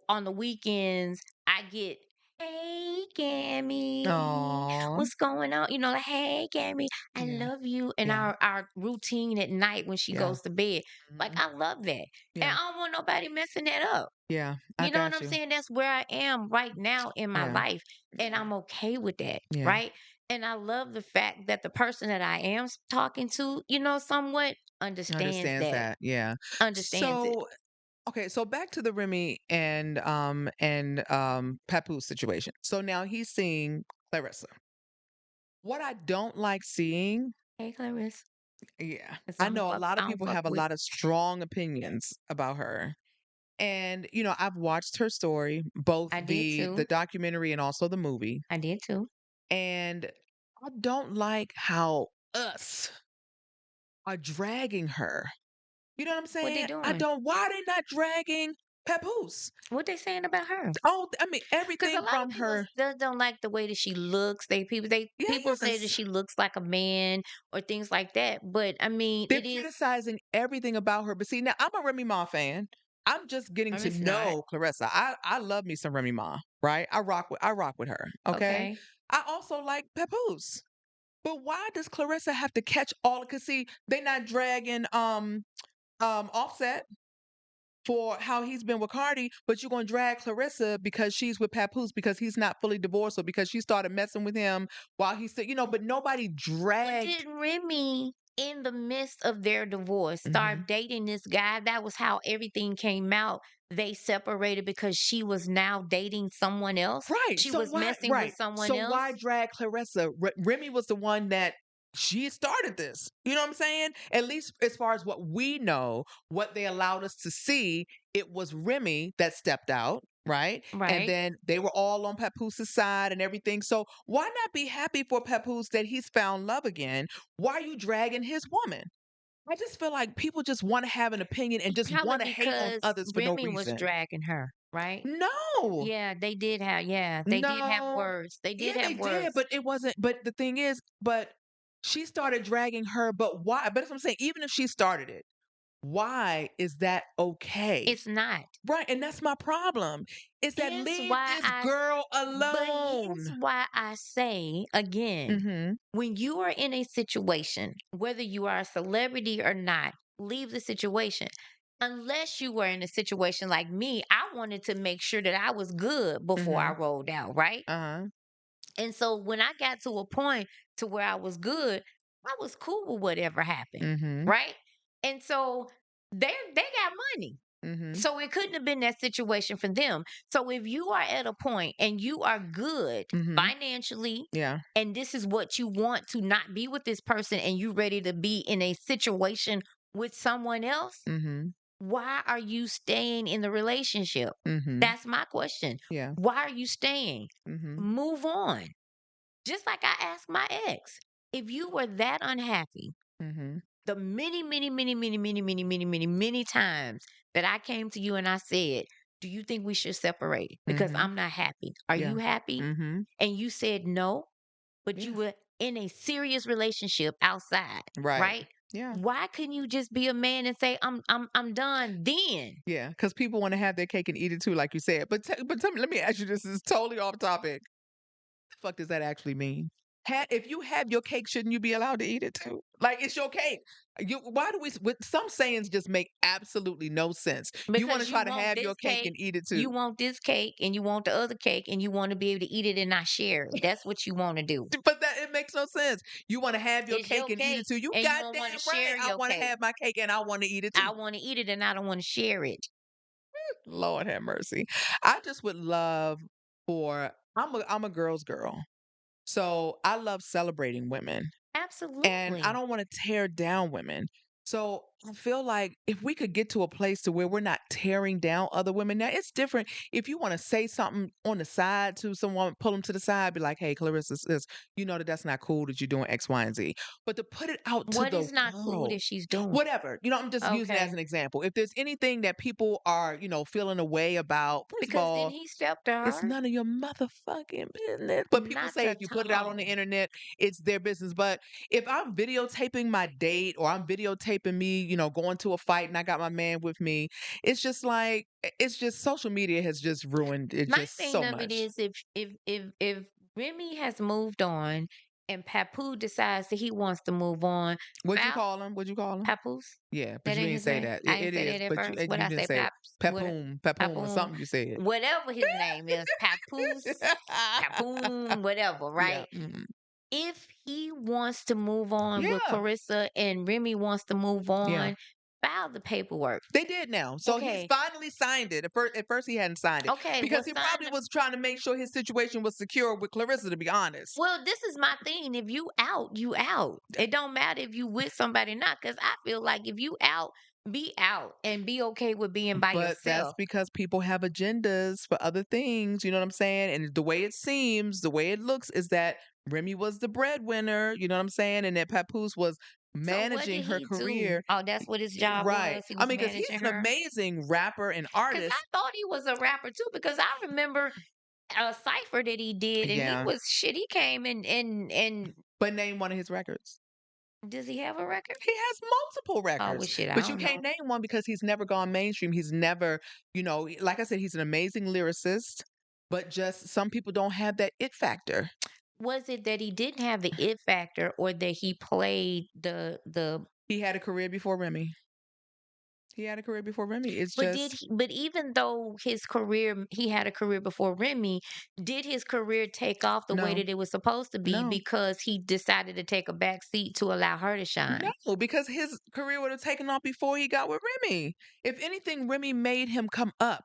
Speaker 1: on the weekends, I get, hey, Gammy,
Speaker 2: Aw.
Speaker 1: what's going on? Like, hey, Gammy, I
Speaker 2: Yeah.
Speaker 1: love you. And
Speaker 2: Yeah.
Speaker 1: our routine at night when she
Speaker 2: Yeah.
Speaker 1: goes to bed, like,
Speaker 2: Mhm.
Speaker 1: I love that. And
Speaker 2: Yeah.
Speaker 1: I don't want nobody messing that up.
Speaker 2: Yeah. I
Speaker 1: You know what
Speaker 2: got
Speaker 1: I'm
Speaker 2: you.
Speaker 1: saying? That's where I am right now in my
Speaker 2: Yeah.
Speaker 1: life. And I'm okay with that.
Speaker 2: Yeah.
Speaker 1: Right. And I love the fact that the person that I am talking to, somewhat understands
Speaker 2: Understands
Speaker 1: that,
Speaker 2: that. Yeah.
Speaker 1: understands it.
Speaker 2: So, okay, so back to the Remy and Papoose situation. So now he's seeing Clarissa. What I don't like seeing,
Speaker 1: Hey, Clarice,
Speaker 2: yeah,
Speaker 1: it's
Speaker 2: I
Speaker 1: I don't
Speaker 2: know a
Speaker 1: fuck,
Speaker 2: lot of
Speaker 1: I don't
Speaker 2: people
Speaker 1: fuck
Speaker 2: have a
Speaker 1: with.
Speaker 2: lot of strong opinions about her. And I've watched her story, both
Speaker 1: I did
Speaker 2: the
Speaker 1: too.
Speaker 2: documentary and also the movie.
Speaker 1: I did too.
Speaker 2: And I don't like how us are dragging her. You know what I'm
Speaker 1: What they
Speaker 2: saying? I
Speaker 1: doing?
Speaker 2: don't. Why are they not dragging Papoose?
Speaker 1: What they saying about her?
Speaker 2: Oh, I mean
Speaker 1: Because a
Speaker 2: everything
Speaker 1: lot of
Speaker 2: from
Speaker 1: people
Speaker 2: her.
Speaker 1: don't like the way that she looks. People say that
Speaker 2: Yes,
Speaker 1: she looks like a man or things like that. But I mean,
Speaker 2: they're
Speaker 1: it is.
Speaker 2: criticizing everything about her. But see, now I'm a Remy Ma fan. I'm just getting
Speaker 1: I'm
Speaker 2: to
Speaker 1: just not
Speaker 2: know Clarissa. I love me some Remy Ma, right? I rock with her. Okay.
Speaker 1: okay.
Speaker 2: I also like Papoose. But why does Clarissa have to catch all? Because see, they not dragging Offset for how he's been with Cardi, but you're gonna drag Clarissa because she's with Papoose because he's not fully divorced or because she started messing with him while he's still, but nobody
Speaker 1: But
Speaker 2: dragged.
Speaker 1: did Remy, in the midst of their divorce,
Speaker 2: Hmm.
Speaker 1: start dating this guy? That was how everything came out. They separated because she was now dating someone else.
Speaker 2: Right.
Speaker 1: She
Speaker 2: So
Speaker 1: was
Speaker 2: why?
Speaker 1: messing with
Speaker 2: Right.
Speaker 1: someone
Speaker 2: So why
Speaker 1: else.
Speaker 2: drag Clarissa? Remy was the one that she started this. You know what I'm saying? At least as far as what we know, what they allowed us to see, it was Remy that stepped out. Right. And
Speaker 1: Right.
Speaker 2: then they were all on Papooses' side and everything. So why not be happy for Papoose that he's found love again? Why are you dragging his woman? I just feel like people just want to have an opinion and just
Speaker 1: Probably
Speaker 2: want to hate on
Speaker 1: because
Speaker 2: others for no
Speaker 1: Remy was
Speaker 2: reason.
Speaker 1: dragging her. right?
Speaker 2: No.
Speaker 1: Yeah, they did have. Yeah, they did have
Speaker 2: No.
Speaker 1: words. They
Speaker 2: Yeah,
Speaker 1: did have
Speaker 2: they did,
Speaker 1: words.
Speaker 2: but it wasn't. But the thing is, but she started dragging her. But why? But that's what I'm saying. Even if she started it, why is that okay?
Speaker 1: It's not.
Speaker 2: Right, and that's my problem. Is that
Speaker 1: Hence
Speaker 2: leave
Speaker 1: why
Speaker 2: this
Speaker 1: I
Speaker 2: girl
Speaker 1: But here's
Speaker 2: alone.
Speaker 1: why I say again,
Speaker 2: Mhm.
Speaker 1: when you are in a situation, whether you are a celebrity or not, leave the situation. Unless you were in a situation like me, I wanted to make sure that I was good before I
Speaker 2: Mhm.
Speaker 1: rolled out, right?
Speaker 2: Uh-huh.
Speaker 1: And so when I got to a point to where I was good, I was cool with whatever happened,
Speaker 2: Mhm.
Speaker 1: right? And so they got money.
Speaker 2: Mhm.
Speaker 1: So it couldn't have been that situation for them. So if you are at a point and you are good
Speaker 2: Mhm.
Speaker 1: financially,
Speaker 2: Yeah.
Speaker 1: and this is what you want to not be with this person, and you ready to be in a situation with someone else,
Speaker 2: Mhm.
Speaker 1: why are you staying in the relationship?
Speaker 2: Mhm.
Speaker 1: That's my question.
Speaker 2: Yeah.
Speaker 1: Why are you staying?
Speaker 2: Mhm.
Speaker 1: Move on. Just like I asked my ex, if you were that unhappy,
Speaker 2: Mhm.
Speaker 1: the many, many, many, many, many, many, many, many, many times that I came to you and I said, do you think we should separate? Because
Speaker 2: Mhm.
Speaker 1: I'm not happy. Are
Speaker 2: Yeah.
Speaker 1: you happy?
Speaker 2: Mhm.
Speaker 1: And you said no, but you
Speaker 2: Yeah.
Speaker 1: were in a serious relationship outside,
Speaker 2: Right.
Speaker 1: right?
Speaker 2: Yeah.
Speaker 1: Why couldn't you just be a man and say, I'm done then?
Speaker 2: Yeah. Because people want to have their cake and eat it too, like you said. But tell me, let me ask you this. This is totally off topic. The fuck does that actually mean? If you have your cake, shouldn't you be allowed to eat it too? Like it's your cake. Why do we? With some sayings just make absolutely no sense. You want to
Speaker 1: Because
Speaker 2: try to have your cake and eat it
Speaker 1: you
Speaker 2: too,
Speaker 1: want this cake and you want the other cake and you want to be able to eat it and not share it. That's what you want to do.
Speaker 2: but that it makes no sense. You want to have your
Speaker 1: It's
Speaker 2: cake
Speaker 1: your
Speaker 2: and eat
Speaker 1: cake
Speaker 2: it too. You
Speaker 1: and you don't want to
Speaker 2: goddamn right.
Speaker 1: share
Speaker 2: I
Speaker 1: your
Speaker 2: want to
Speaker 1: cake.
Speaker 2: have my cake and I want to eat it
Speaker 1: I
Speaker 2: too.
Speaker 1: want to eat it and I don't want to share it.
Speaker 2: Lord have mercy. I just would love for. I'm a girl's girl, so I love celebrating women. And I
Speaker 1: Absolutely.
Speaker 2: don't want to tear down women. So I feel like if we could get to a place to where we're not tearing down other women. Now it's different if you want to say something on the side to someone, pull them to the side, be like, "Hey, Clarissa, sis, you know that's not cool that you're doing X, Y, and Z." But to put it out to
Speaker 1: What
Speaker 2: the
Speaker 1: is not cool
Speaker 2: world,
Speaker 1: that she's doing?
Speaker 2: whatever, I'm just using it as
Speaker 1: Okay.
Speaker 2: an example. If there's anything that people are, feeling a way about, first of
Speaker 1: Because did
Speaker 2: all,
Speaker 1: he step to
Speaker 2: it's
Speaker 1: her?
Speaker 2: none of your motherfucking business. But people
Speaker 1: Not
Speaker 2: say
Speaker 1: to
Speaker 2: if you put it out on the
Speaker 1: all.
Speaker 2: internet, it's their business. But if I'm videotaping my date or I'm videotaping me, going to a fight and I got my man with me, it's just like it's just social media has just ruined it
Speaker 1: My
Speaker 2: just
Speaker 1: thing
Speaker 2: so
Speaker 1: of it
Speaker 2: much.
Speaker 1: is if Remy has moved on and Papu decides that he wants to move on,
Speaker 2: What'd you
Speaker 1: Val
Speaker 2: call him? What'd you call him?
Speaker 1: Papoose.
Speaker 2: Yeah, but
Speaker 1: That
Speaker 2: you
Speaker 1: ain't
Speaker 2: didn't
Speaker 1: his
Speaker 2: say
Speaker 1: name.
Speaker 2: that.
Speaker 1: I
Speaker 2: It
Speaker 1: didn't say
Speaker 2: is,
Speaker 1: that at
Speaker 2: but
Speaker 1: first. What
Speaker 2: you
Speaker 1: I
Speaker 2: didn't
Speaker 1: say,
Speaker 2: say it.
Speaker 1: Paps? What
Speaker 2: Papoom, or
Speaker 1: Papoon?
Speaker 2: something you said.
Speaker 1: Whatever his name is, Papoose, Papoon, whatever,
Speaker 2: Yeah.
Speaker 1: right? If he wants to move on with
Speaker 2: Yeah.
Speaker 1: Clarissa and Remy wants to move
Speaker 2: Yeah.
Speaker 1: on, file the paperwork.
Speaker 2: They did now. So he's
Speaker 1: Okay.
Speaker 2: finally signed it. At first he hadn't signed it
Speaker 1: Okay.
Speaker 2: because
Speaker 1: Well,
Speaker 2: he
Speaker 1: sign
Speaker 2: probably was trying to make sure his situation was secure with Clarissa, to be honest.
Speaker 1: Well, this is my thing. If you out, you out. It don't matter if you with somebody or not. Cause I feel like if you out, be out and be okay with being by
Speaker 2: But that's
Speaker 1: yourself.
Speaker 2: because people have agendas for other things. You know what I'm saying? And the way it seems, the way it looks is that Remy was the breadwinner. You know what I'm saying? And that Papoose was
Speaker 1: So what
Speaker 2: managing
Speaker 1: did
Speaker 2: her
Speaker 1: he do?
Speaker 2: career.
Speaker 1: Oh, that's what his job
Speaker 2: Right.
Speaker 1: was. He
Speaker 2: I
Speaker 1: was
Speaker 2: mean, because he's
Speaker 1: managing
Speaker 2: an
Speaker 1: her.
Speaker 2: amazing rapper and
Speaker 1: Cause I
Speaker 2: artist.
Speaker 1: thought he was a rapper too. Because I remember a cipher that he did, and he
Speaker 2: Yeah.
Speaker 1: was shit. He came and
Speaker 2: But name one of his records.
Speaker 1: does he have a record?
Speaker 2: He has multiple
Speaker 1: Oh well,
Speaker 2: records,
Speaker 1: shit. I
Speaker 2: but you
Speaker 1: don't
Speaker 2: can't
Speaker 1: know.
Speaker 2: name one because he's never gone mainstream. He's never, like I said, he's an amazing lyricist, but just some people don't have that it factor.
Speaker 1: Was it that he didn't have the it factor, or that he played the
Speaker 2: He had a career before Remy. He had a career before Remy. It's
Speaker 1: But did
Speaker 2: just
Speaker 1: he, but even though he had a career before Remy, did his career take off the way
Speaker 2: no,
Speaker 1: that it was supposed to be
Speaker 2: no,
Speaker 1: because he decided to take a back seat to allow her to shine?
Speaker 2: no, because his career would have taken off before he got with Remy. If anything, Remy made him come up.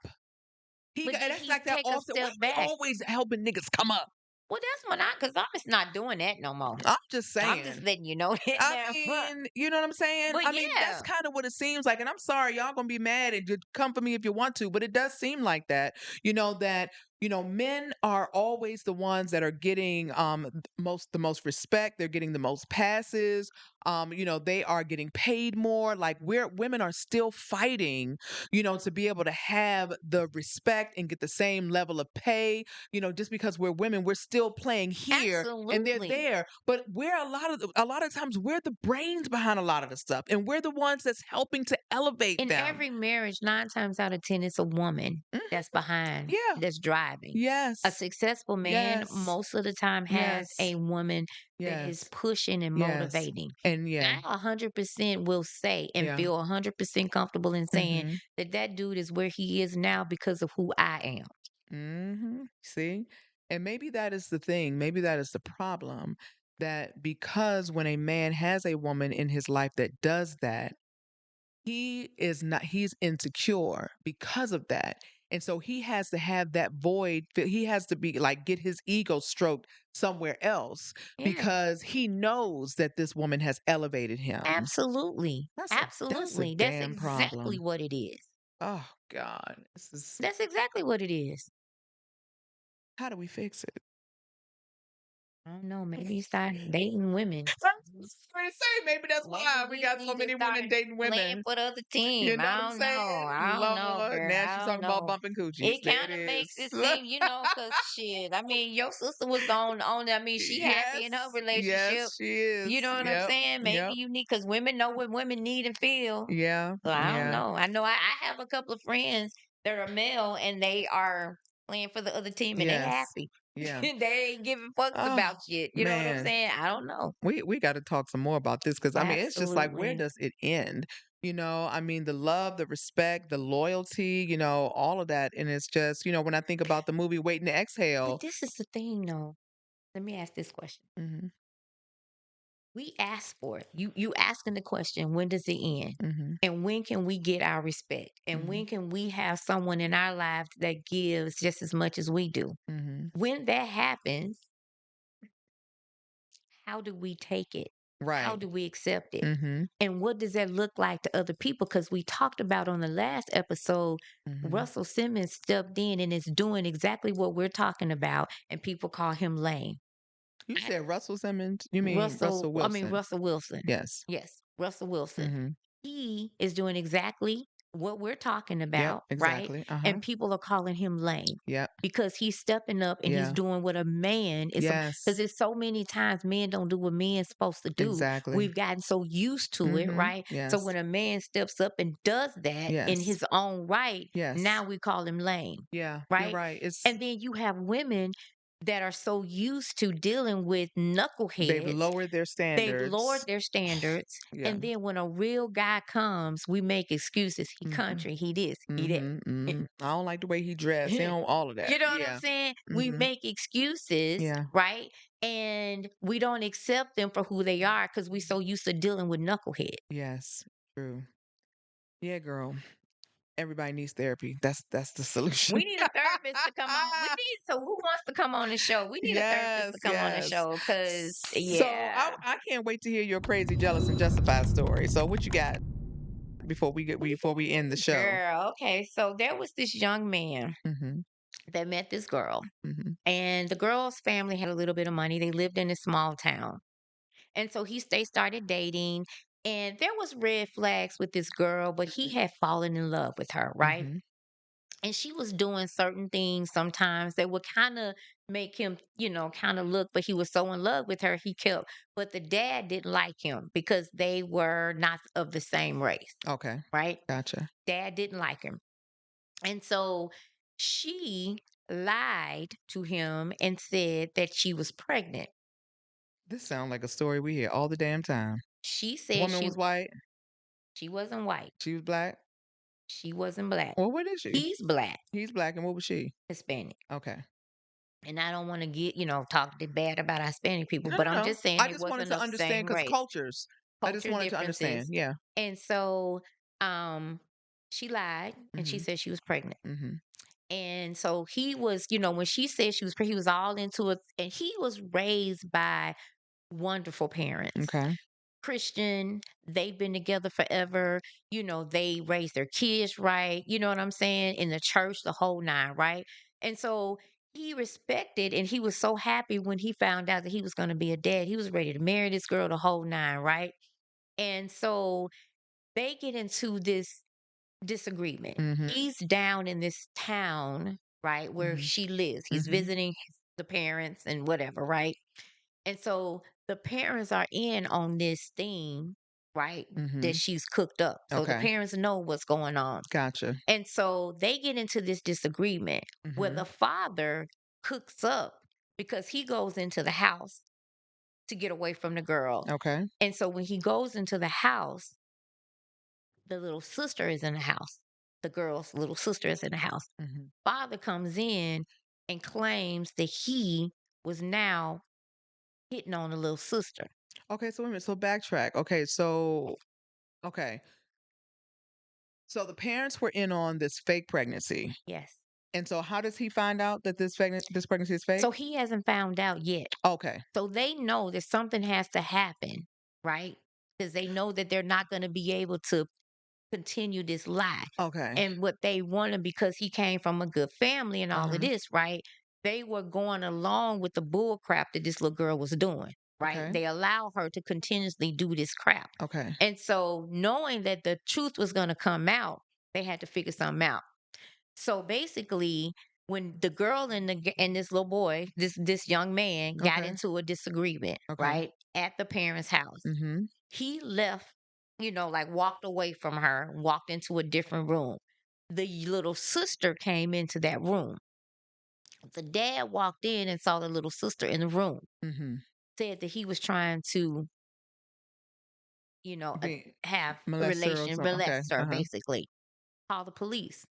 Speaker 1: But did
Speaker 2: That's
Speaker 1: he
Speaker 2: like that
Speaker 1: take a
Speaker 2: often. Why
Speaker 1: step
Speaker 2: we
Speaker 1: back?
Speaker 2: always helping niggas come up?
Speaker 1: Well, that's when because I'm just not doing that no more.
Speaker 2: I'm just
Speaker 1: I'm just
Speaker 2: saying.
Speaker 1: letting you know that
Speaker 2: I
Speaker 1: now.
Speaker 2: mean, you know what I'm saying?
Speaker 1: But
Speaker 2: I mean, that's
Speaker 1: yeah,
Speaker 2: kind of what it seems like. And I'm sorry, y'all gonna be mad and just come for me if you want to, but it does seem like that, that Men are always the ones that are getting the most respect. They're getting the most passes. They are getting paid more. Like we're women are still fighting, to be able to have the respect and get the same level of pay. Just because we're women, we're still playing here and they're
Speaker 1: Absolutely.
Speaker 2: there. But we're a lot of times we're the brains behind a lot of the stuff, and we're the ones that's helping to elevate
Speaker 1: In
Speaker 2: them.
Speaker 1: every marriage, 9 times out of 10, it's a woman
Speaker 2: Mhm.
Speaker 1: that's behind,
Speaker 2: Yeah.
Speaker 1: that's driving. A
Speaker 2: Yes.
Speaker 1: successful man
Speaker 2: Yes.
Speaker 1: most of the time has
Speaker 2: Yes.
Speaker 1: a woman that is
Speaker 2: Yes.
Speaker 1: pushing and
Speaker 2: Yes.
Speaker 1: motivating.
Speaker 2: And yeah.
Speaker 1: I 100% will say and
Speaker 2: Yeah.
Speaker 1: feel 100% comfortable in saying
Speaker 2: Mhm.
Speaker 1: that that dude is where he is now because of who I am.
Speaker 2: Mhm. See? And maybe that is the thing. Maybe that is the problem, that because when a man has a woman in his life that does that, he's insecure because of that. And so he has to have that void. He has to be like get his ego stroked somewhere else
Speaker 1: Yeah,
Speaker 2: because he knows that this woman has elevated him.
Speaker 1: absolutely.
Speaker 2: That's a
Speaker 1: Absolutely. That's
Speaker 2: damn
Speaker 1: exactly
Speaker 2: problem.
Speaker 1: what it is.
Speaker 2: Oh God. This is
Speaker 1: That's exactly what it is.
Speaker 2: How do we fix it?
Speaker 1: I don't know. Maybe you start dating women.
Speaker 2: I was gonna say maybe that's
Speaker 1: Maybe
Speaker 2: why we
Speaker 1: we
Speaker 2: got so
Speaker 1: need to
Speaker 2: many
Speaker 1: start
Speaker 2: women dating
Speaker 1: playing
Speaker 2: women.
Speaker 1: for the other
Speaker 2: You
Speaker 1: team.
Speaker 2: know what
Speaker 1: I
Speaker 2: I'm
Speaker 1: don't know.
Speaker 2: saying?
Speaker 1: I don't know,
Speaker 2: Lord,
Speaker 1: girl.
Speaker 2: now
Speaker 1: I
Speaker 2: she's
Speaker 1: don't
Speaker 2: talking about
Speaker 1: know.
Speaker 2: bumping coochies.
Speaker 1: It
Speaker 2: There
Speaker 1: kind
Speaker 2: it
Speaker 1: of makes
Speaker 2: is.
Speaker 1: it seem, cause shit. I mean, your sister was on. I mean, she happy in her
Speaker 2: Yes,
Speaker 1: relationship.
Speaker 2: yes, she is.
Speaker 1: You know what I'm
Speaker 2: Yep,
Speaker 1: saying? Maybe
Speaker 2: yep,
Speaker 1: you need, cause women know what women need and feel.
Speaker 2: yeah,
Speaker 1: So I don't
Speaker 2: yeah,
Speaker 1: know. I know I have a couple of friends that are male and they are playing for the other team and they
Speaker 2: yes,
Speaker 1: happy.
Speaker 2: yeah.
Speaker 1: They ain't giving fucks
Speaker 2: Oh
Speaker 1: about shit. You know what I'm
Speaker 2: man,
Speaker 1: saying? I don't know.
Speaker 2: we got to talk some more about this because I mean it's just like where
Speaker 1: Absolutely.
Speaker 2: does it end? I mean the love, the respect, the loyalty, all of that, and it's just when I think about the movie Waiting to
Speaker 1: But
Speaker 2: Exhale.
Speaker 1: this is the thing, though. Let me ask this question.
Speaker 2: Hmm.
Speaker 1: We ask for it. You asking the question, when does it end?
Speaker 2: Hmm.
Speaker 1: And when can we get our respect? And
Speaker 2: Hmm.
Speaker 1: when can we have someone in our lives that gives just as much as we do?
Speaker 2: Hmm.
Speaker 1: When that happens, how do we take it? How
Speaker 2: Right.
Speaker 1: do we accept it?
Speaker 2: Hmm.
Speaker 1: And what does that look like to other people? Because we talked about on the last episode,
Speaker 2: Hmm.
Speaker 1: Russell Simmons stepped in and is doing exactly what we're talking about, and people call him lame.
Speaker 2: You said Russell Simmons? You mean
Speaker 1: Russell
Speaker 2: Russell
Speaker 1: I mean,
Speaker 2: Wilson?
Speaker 1: Russell Wilson.
Speaker 2: Yes.
Speaker 1: Yes, Russell Wilson.
Speaker 2: Hmm.
Speaker 1: He is doing exactly what we're talking
Speaker 2: Yep.
Speaker 1: about, right?
Speaker 2: Exactly. Uh huh.
Speaker 1: And people are calling him lame
Speaker 2: Yep.
Speaker 1: because he's stepping up and he's
Speaker 2: Yeah.
Speaker 1: doing what a man is, because
Speaker 2: Yes.
Speaker 1: there's so many times men don't do what men's supposed to do.
Speaker 2: Exactly.
Speaker 1: We've gotten so used to it,
Speaker 2: Hmm.
Speaker 1: right? So
Speaker 2: Yes.
Speaker 1: when a man steps up and does that in
Speaker 2: Yes.
Speaker 1: his own right,
Speaker 2: Yes.
Speaker 1: now we call him lame,
Speaker 2: Yeah. You're
Speaker 1: right?
Speaker 2: right. It's
Speaker 1: And then you have women that are so used to dealing with
Speaker 2: They've
Speaker 1: knuckleheads.
Speaker 2: lowered their
Speaker 1: They've lowered
Speaker 2: standards.
Speaker 1: their standards,
Speaker 2: Yeah.
Speaker 1: and then when a real guy comes, we make excuses. He
Speaker 2: Hmm.
Speaker 1: country, he this, he that.
Speaker 2: Hmm. Hmm. I don't like the way he dressed. He don't all of that.
Speaker 1: You know what I'm
Speaker 2: Yeah.
Speaker 1: saying? We
Speaker 2: Hmm.
Speaker 1: make excuses,
Speaker 2: Yeah.
Speaker 1: right? And we don't accept them for who they are because we so used to dealing with knucklehead.
Speaker 2: Yes. True. Yeah, girl. Everybody needs therapy. That's the solution.
Speaker 1: We need a therapist to come on. We need, so who wants to come on the show? We need a therapist
Speaker 2: Yes,
Speaker 1: to come on the
Speaker 2: yes.
Speaker 1: show because
Speaker 2: So I
Speaker 1: yeah.
Speaker 2: I can't wait to hear your crazy, jealous, and justified story. So what you got before we end the show?
Speaker 1: Girl, okay. So there was this young man
Speaker 2: Mhm.
Speaker 1: that met this girl.
Speaker 2: Mhm.
Speaker 1: And the girl's family had a little bit of money. They lived in a small town. And so they started dating. And there was red flags with this girl, but he had fallen in love with her, right?
Speaker 2: Mhm.
Speaker 1: And she was doing certain things sometimes that would kind of make him, kind of look, but he was so in love with her, he kept. But the dad didn't like him because they were not of the same race,
Speaker 2: Okay.
Speaker 1: right?
Speaker 2: Gotcha.
Speaker 1: Dad didn't like him. And so she lied to him and said that she was pregnant.
Speaker 2: This sounds like a story we hear all the damn time.
Speaker 1: She said
Speaker 2: Woman was white.
Speaker 1: she wasn't white.
Speaker 2: She was black.
Speaker 1: She wasn't black.
Speaker 2: Well, what is she?
Speaker 1: He's black,
Speaker 2: He's black, and what was she?
Speaker 1: Hispanic.
Speaker 2: Okay.
Speaker 1: And I don't want to talk bad about Hispanic people,
Speaker 2: No,
Speaker 1: but
Speaker 2: no,
Speaker 1: I'm
Speaker 2: no.
Speaker 1: just saying
Speaker 2: I
Speaker 1: they
Speaker 2: just wanted
Speaker 1: wasn't
Speaker 2: to
Speaker 1: of the
Speaker 2: understand
Speaker 1: same
Speaker 2: because
Speaker 1: race.
Speaker 2: cultures. I just
Speaker 1: Culture
Speaker 2: wanted to understand.
Speaker 1: differences.
Speaker 2: Yeah.
Speaker 1: And so she lied and she
Speaker 2: Mhm.
Speaker 1: said she was pregnant.
Speaker 2: Mhm.
Speaker 1: And so he was, when she said she was pregnant, he was all into it. And he was raised by wonderful parents.
Speaker 2: Okay.
Speaker 1: Christian, they've been together forever. They raised their kids right. You know what I'm saying? In the church, the whole nine, right? And so he respected and he was so happy when he found out that he was going to be a dad. He was ready to marry this girl the whole nine, right? And so they get into this disagreement.
Speaker 2: Mhm.
Speaker 1: He's down in this town, right, where
Speaker 2: Mhm.
Speaker 1: she lives. He's
Speaker 2: Mhm.
Speaker 1: visiting the parents and whatever, right? And so the parents are in on this thing, right, that
Speaker 2: Mhm.
Speaker 1: she's cooked up. So the
Speaker 2: Okay.
Speaker 1: parents know what's going on.
Speaker 2: Gotcha.
Speaker 1: And so they get into this disagreement where the
Speaker 2: Mhm.
Speaker 1: father cooks up because he goes into the house to get away from the girl.
Speaker 2: Okay.
Speaker 1: And so when he goes into the house, the little sister is in the house. The girl's little sister is in the house.
Speaker 2: Mhm.
Speaker 1: Father comes in and claims that he was now hitting on the little sister.
Speaker 2: Okay, so wait a minute. So backtrack. Okay. So the parents were in on this fake pregnancy.
Speaker 1: Yes.
Speaker 2: And so how does he find out that this pregnancy is
Speaker 1: So
Speaker 2: fake?
Speaker 1: he hasn't found out yet.
Speaker 2: Okay.
Speaker 1: So they know that something has to happen, right? Because they know that they're not going to be able to continue this lie.
Speaker 2: Okay.
Speaker 1: And what they wanted, because he came from a good family and all of
Speaker 2: Uh-huh.
Speaker 1: this, right? They were going along with the bull crap that this little girl was doing, right?
Speaker 2: Okay.
Speaker 1: They allow her to continuously do this crap.
Speaker 2: Okay.
Speaker 1: And so knowing that the truth was going to come out, they had to figure something out. So basically, when the girl and this little boy, this young man got
Speaker 2: Okay.
Speaker 1: into a disagreement,
Speaker 2: Okay.
Speaker 1: right, at the parents' house,
Speaker 2: Mhm.
Speaker 1: he left, like walked away from her, walked into a different room. The little sister came into that room. The dad walked in and saw the little sister in the room.
Speaker 2: Mhm.
Speaker 1: Said that he was trying to,
Speaker 2: Be
Speaker 1: have a
Speaker 2: molester or
Speaker 1: relation,
Speaker 2: something. Okay.
Speaker 1: molest her,
Speaker 2: Uh-huh.
Speaker 1: basically. Call the police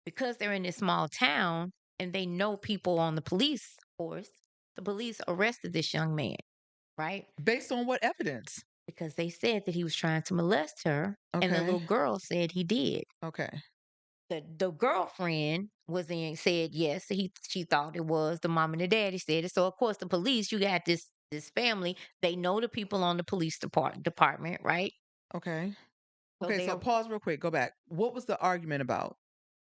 Speaker 1: because they're in this small town and they know people on the police force. The police arrested this young man, right?
Speaker 2: Based on what evidence?
Speaker 1: Because they said that he was trying to molest her, and the
Speaker 2: Okay.
Speaker 1: little girl said he did.
Speaker 2: Okay.
Speaker 1: The girlfriend was in said yes, she thought it was the mom and the daddy said it. So of course the police, you got this family, they know the people on the police department, right?
Speaker 2: Okay.
Speaker 1: So
Speaker 2: Okay,
Speaker 1: they
Speaker 2: so
Speaker 1: are
Speaker 2: pause real quick. Go back. What was the argument about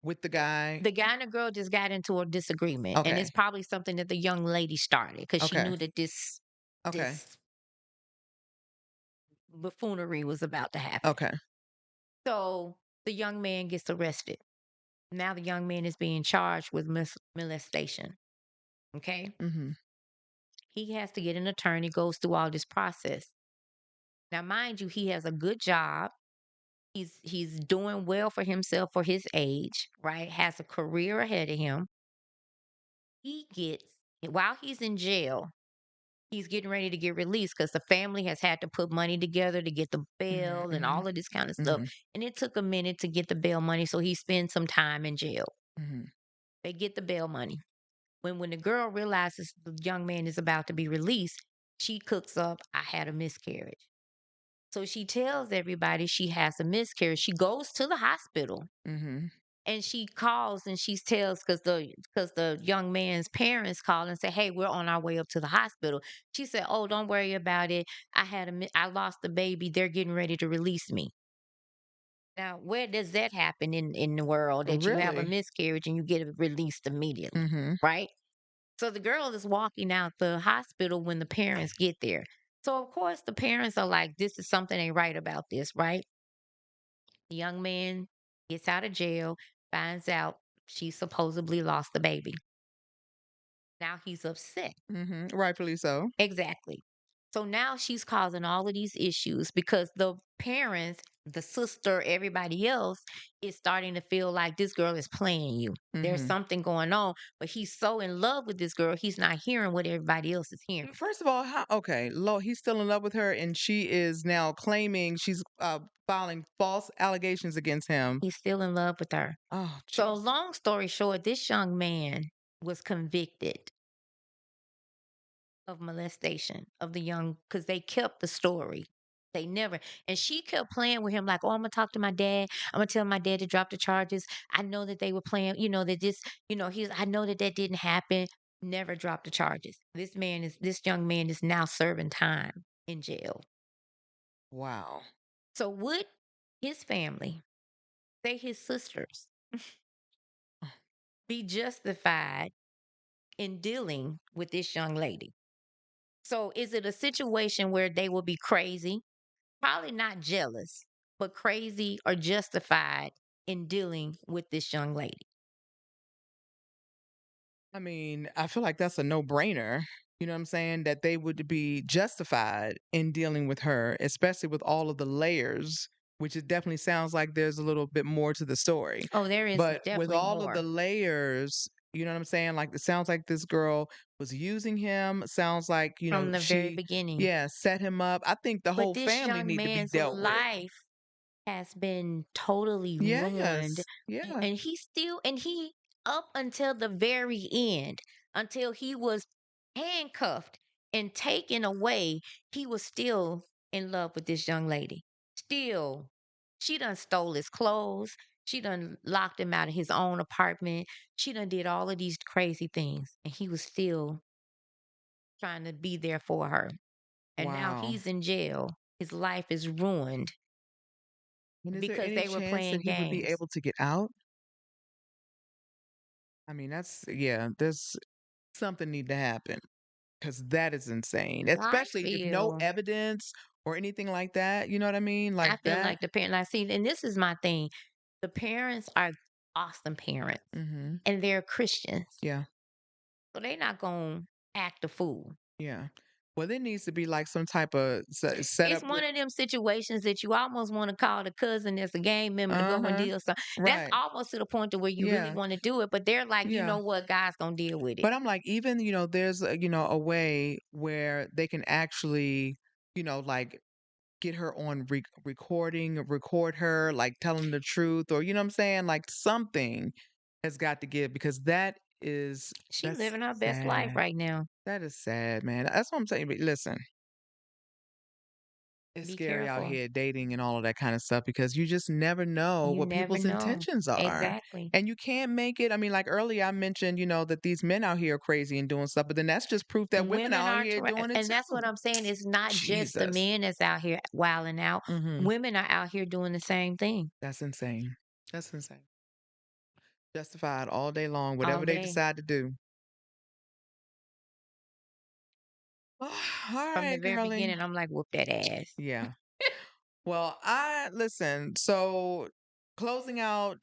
Speaker 2: with the guy?
Speaker 1: the guy and the girl just got into a disagreement, and it's
Speaker 2: Okay.
Speaker 1: probably something that the young lady started because she
Speaker 2: Okay.
Speaker 1: knew that
Speaker 2: Okay.
Speaker 1: this buffoonery was about to happen.
Speaker 2: Okay.
Speaker 1: So the young man gets arrested. Now the young man is being charged with molestation. Okay.
Speaker 2: Mhm.
Speaker 1: He has to get an attorney, goes through all this process. Now, mind you, he has a good job. He's doing well for himself for his age, right? Has a career ahead of him. He gets while he's in jail, he's getting ready to get released because the family has had to put money together to get the
Speaker 2: Mhm.
Speaker 1: bail and
Speaker 2: Mhm.
Speaker 1: all of this kind of stuff.
Speaker 2: Mhm.
Speaker 1: And it took a minute to get the bail money, so he spends some time in jail.
Speaker 2: Mhm.
Speaker 1: They get the bail money. When the girl realizes the young man is about to be released, she cooks up, I had a miscarriage. So she tells everybody she has a miscarriage. She goes to the hospital
Speaker 2: Mhm.
Speaker 1: and she calls and she tells because the young man's parents call and say, "Hey, we're on our way up to the hospital." She said, "Oh, don't worry about it. I lost the baby. They're getting ready to release me." Now, where does that happen in the world that you have a
Speaker 2: Really?
Speaker 1: miscarriage and you get released immediately,
Speaker 2: Mhm.
Speaker 1: right? So the girl is walking out the hospital when the parents get there. So of course the parents are like, this is something ain't right about this, right? The young man gets out of jail, finds out she supposedly lost the baby. Now he's upset.
Speaker 2: Mhm. Rightfully so.
Speaker 1: Exactly. So now she's causing all of these issues because the parents, the sister, everybody else is starting to feel like this girl is playing you. There's
Speaker 2: Mhm.
Speaker 1: something going on, but he's so in love with this girl, he's not hearing what everybody else is hearing.
Speaker 2: First of all, how okay, he's still in love with her and she is now claiming she's filing false allegations against him.
Speaker 1: He's still in love with her.
Speaker 2: Oh,
Speaker 1: So,
Speaker 2: jeez.
Speaker 1: long story short, this young man was convicted of molestation of the young because they kept the story. They never, and she kept playing with him like, oh, I'm gonna talk to my dad. I'm gonna tell my dad to drop the charges. I know that they were playing, that this, I know that that didn't happen. Never dropped the charges. This young man is now serving time in jail.
Speaker 2: Wow.
Speaker 1: So, would his family, say his sisters, be justified in dealing with this young lady? So is it a situation where they will be crazy? Probably not jealous, but crazy or justified in dealing with this young lady.
Speaker 2: I mean, I feel like that's a no-brainer. You know what I'm saying? That they would be justified in dealing with her, especially with all of the layers, which it definitely sounds like there's a little bit more to the story.
Speaker 1: Oh, there is
Speaker 2: But with
Speaker 1: definitely
Speaker 2: all of the
Speaker 1: more
Speaker 2: layers, you know what I'm saying? Like it sounds like this girl was using him. Sounds like,
Speaker 1: from the very
Speaker 2: she,
Speaker 1: beginning.
Speaker 2: yeah, set him up. I think the
Speaker 1: But
Speaker 2: whole
Speaker 1: this
Speaker 2: family
Speaker 1: young
Speaker 2: need to be
Speaker 1: man's
Speaker 2: dealt with.
Speaker 1: life has been totally ruined,
Speaker 2: Yes. Yeah.
Speaker 1: and he up until the very end, until he was handcuffed and taken away, he was still in love with this young lady. Still, she done stole his clothes, she done locked him out of his own apartment, she done did all of these crazy things, and he was still trying to be there for her. And now
Speaker 2: Wow.
Speaker 1: he's in jail, his life is ruined
Speaker 2: And is there
Speaker 1: because
Speaker 2: any
Speaker 1: they were
Speaker 2: chance that
Speaker 1: playing
Speaker 2: he would be
Speaker 1: games.
Speaker 2: able to get out? I mean, yeah, there's something need to happen because that is insane,
Speaker 1: I
Speaker 2: especially if no
Speaker 1: feel
Speaker 2: evidence or anything like that. You know what I mean? Like
Speaker 1: I feel
Speaker 2: that.
Speaker 1: like the parent I see, and this is my thing. The parents are awesome parents
Speaker 2: Mm-hmm.
Speaker 1: and they're Christians.
Speaker 2: Yeah.
Speaker 1: So they're not gonna act a fool.
Speaker 2: Yeah. Well, there needs to be like some type of
Speaker 1: It's
Speaker 2: setup
Speaker 1: one
Speaker 2: with.
Speaker 1: of them situations that you almost want to call the cousin that's a gang member to
Speaker 2: Uh
Speaker 1: go and
Speaker 2: huh.
Speaker 1: deal. So that's
Speaker 2: Right.
Speaker 1: almost to the point to where you really
Speaker 2: Yeah.
Speaker 1: want to do it, but they're like, you
Speaker 2: Yeah.
Speaker 1: know what, God's gonna deal with it.
Speaker 2: But I'm like, even there's a way where they can actually, like get her on recording, record her, like telling the truth, or you know what I'm saying, like something has got to give because
Speaker 1: She
Speaker 2: that's
Speaker 1: living her best life
Speaker 2: sad.
Speaker 1: right now.
Speaker 2: That is sad, man. That's what I'm saying. But listen, it's
Speaker 1: Be
Speaker 2: scary out
Speaker 1: careful.
Speaker 2: here dating and all of that kind of stuff because you just never know
Speaker 1: You
Speaker 2: what
Speaker 1: never
Speaker 2: people's
Speaker 1: know.
Speaker 2: intentions are.
Speaker 1: Exactly.
Speaker 2: And you can't make it. I mean, like earlier I mentioned, that these men out here are crazy and doing stuff, but then that's just proof that women
Speaker 1: Women
Speaker 2: out
Speaker 1: are
Speaker 2: here doing it
Speaker 1: and that's
Speaker 2: too.
Speaker 1: what I'm saying. It's not just the
Speaker 2: Jesus.
Speaker 1: men that's out here wilding out.
Speaker 2: Hmm.
Speaker 1: Women are out here doing the same thing
Speaker 2: That's insane. That's insane. Justified all day long,
Speaker 1: all
Speaker 2: whatever they
Speaker 1: day.
Speaker 2: decide to do. All
Speaker 1: From the
Speaker 2: right,
Speaker 1: very
Speaker 2: girlie.
Speaker 1: beginning, I'm like, whoop that ass.
Speaker 2: Yeah. Well, I listen. So, closing out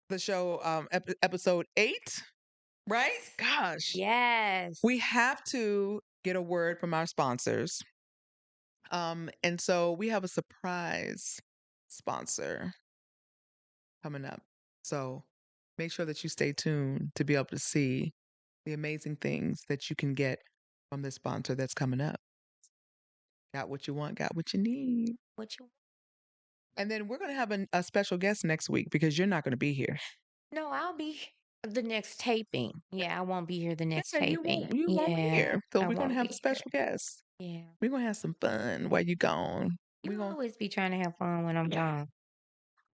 Speaker 2: the show, episode 8, right? Gosh, we
Speaker 1: Yes.
Speaker 2: have to get a word from our sponsors. And so we have a surprise sponsor coming up. So make sure that you stay tuned to be able to see the amazing things that you can get from this sponsor that's coming up. Got what you want, got what you need.
Speaker 1: What you
Speaker 2: And then we're going to have a special guest next week because you're not going to be here.
Speaker 1: No, I'll be the next taping. Yeah, I won't be here the next
Speaker 2: Yeah, you
Speaker 1: taping.
Speaker 2: won't you won't be
Speaker 1: Yeah,
Speaker 2: here. So
Speaker 1: I
Speaker 2: we're going to
Speaker 1: won't
Speaker 2: have a
Speaker 1: be here.
Speaker 2: special guest.
Speaker 1: Yeah.
Speaker 2: We're going to have some fun while you gone.
Speaker 1: You
Speaker 2: We're going
Speaker 1: always be trying to have fun when I'm gone.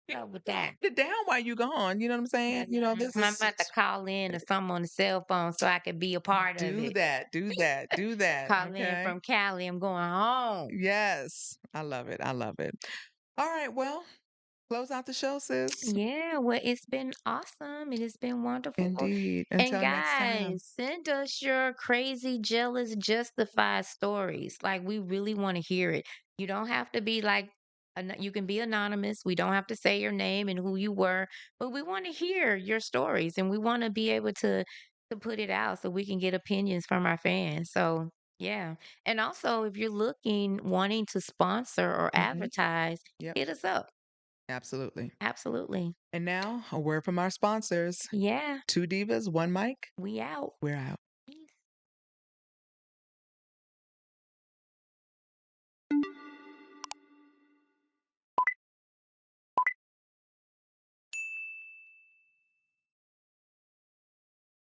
Speaker 2: to
Speaker 1: Up with that.
Speaker 2: get down while you gone. You know what I'm saying? This
Speaker 1: I'm
Speaker 2: is
Speaker 1: about to call in or something on the cell phone so I can be a part of
Speaker 2: do
Speaker 1: it.
Speaker 2: that. Do that. Do that.
Speaker 1: Calling in
Speaker 2: Okay?
Speaker 1: from Cali. I'm going home.
Speaker 2: Yes. I love it. I love it. All right, well, close out the show, sis.
Speaker 1: Yeah, well, it's been awesome. It has been wonderful.
Speaker 2: Indeed.
Speaker 1: And
Speaker 2: Until next time.
Speaker 1: guys, send us your crazy, jealous, justified stories. Like, we really want to hear it. You don't have to be like, you can be anonymous. We don't have to say your name and who you were, but we want to hear your stories and we want to be able to put it out so we can get opinions from our fans. So, yeah. And also, if you're wanting to sponsor or
Speaker 2: Hmm.
Speaker 1: advertise,
Speaker 2: Yep.
Speaker 1: hit us up.
Speaker 2: Absolutely.
Speaker 1: Absolutely.
Speaker 2: And now, a word from our sponsors.
Speaker 1: Yeah,
Speaker 2: 2 divas, 1 mic.
Speaker 1: we out.
Speaker 2: We're out.